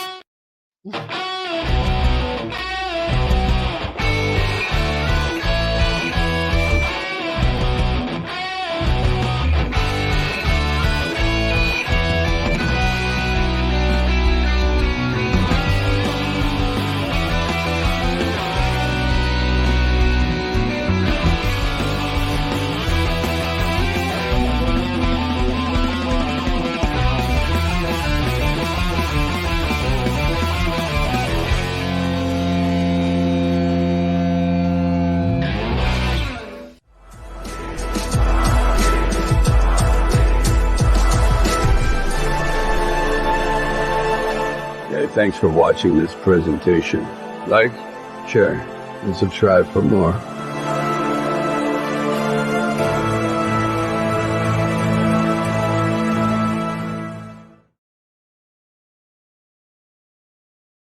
Thanks for watching this presentation. Like, share, and subscribe for more.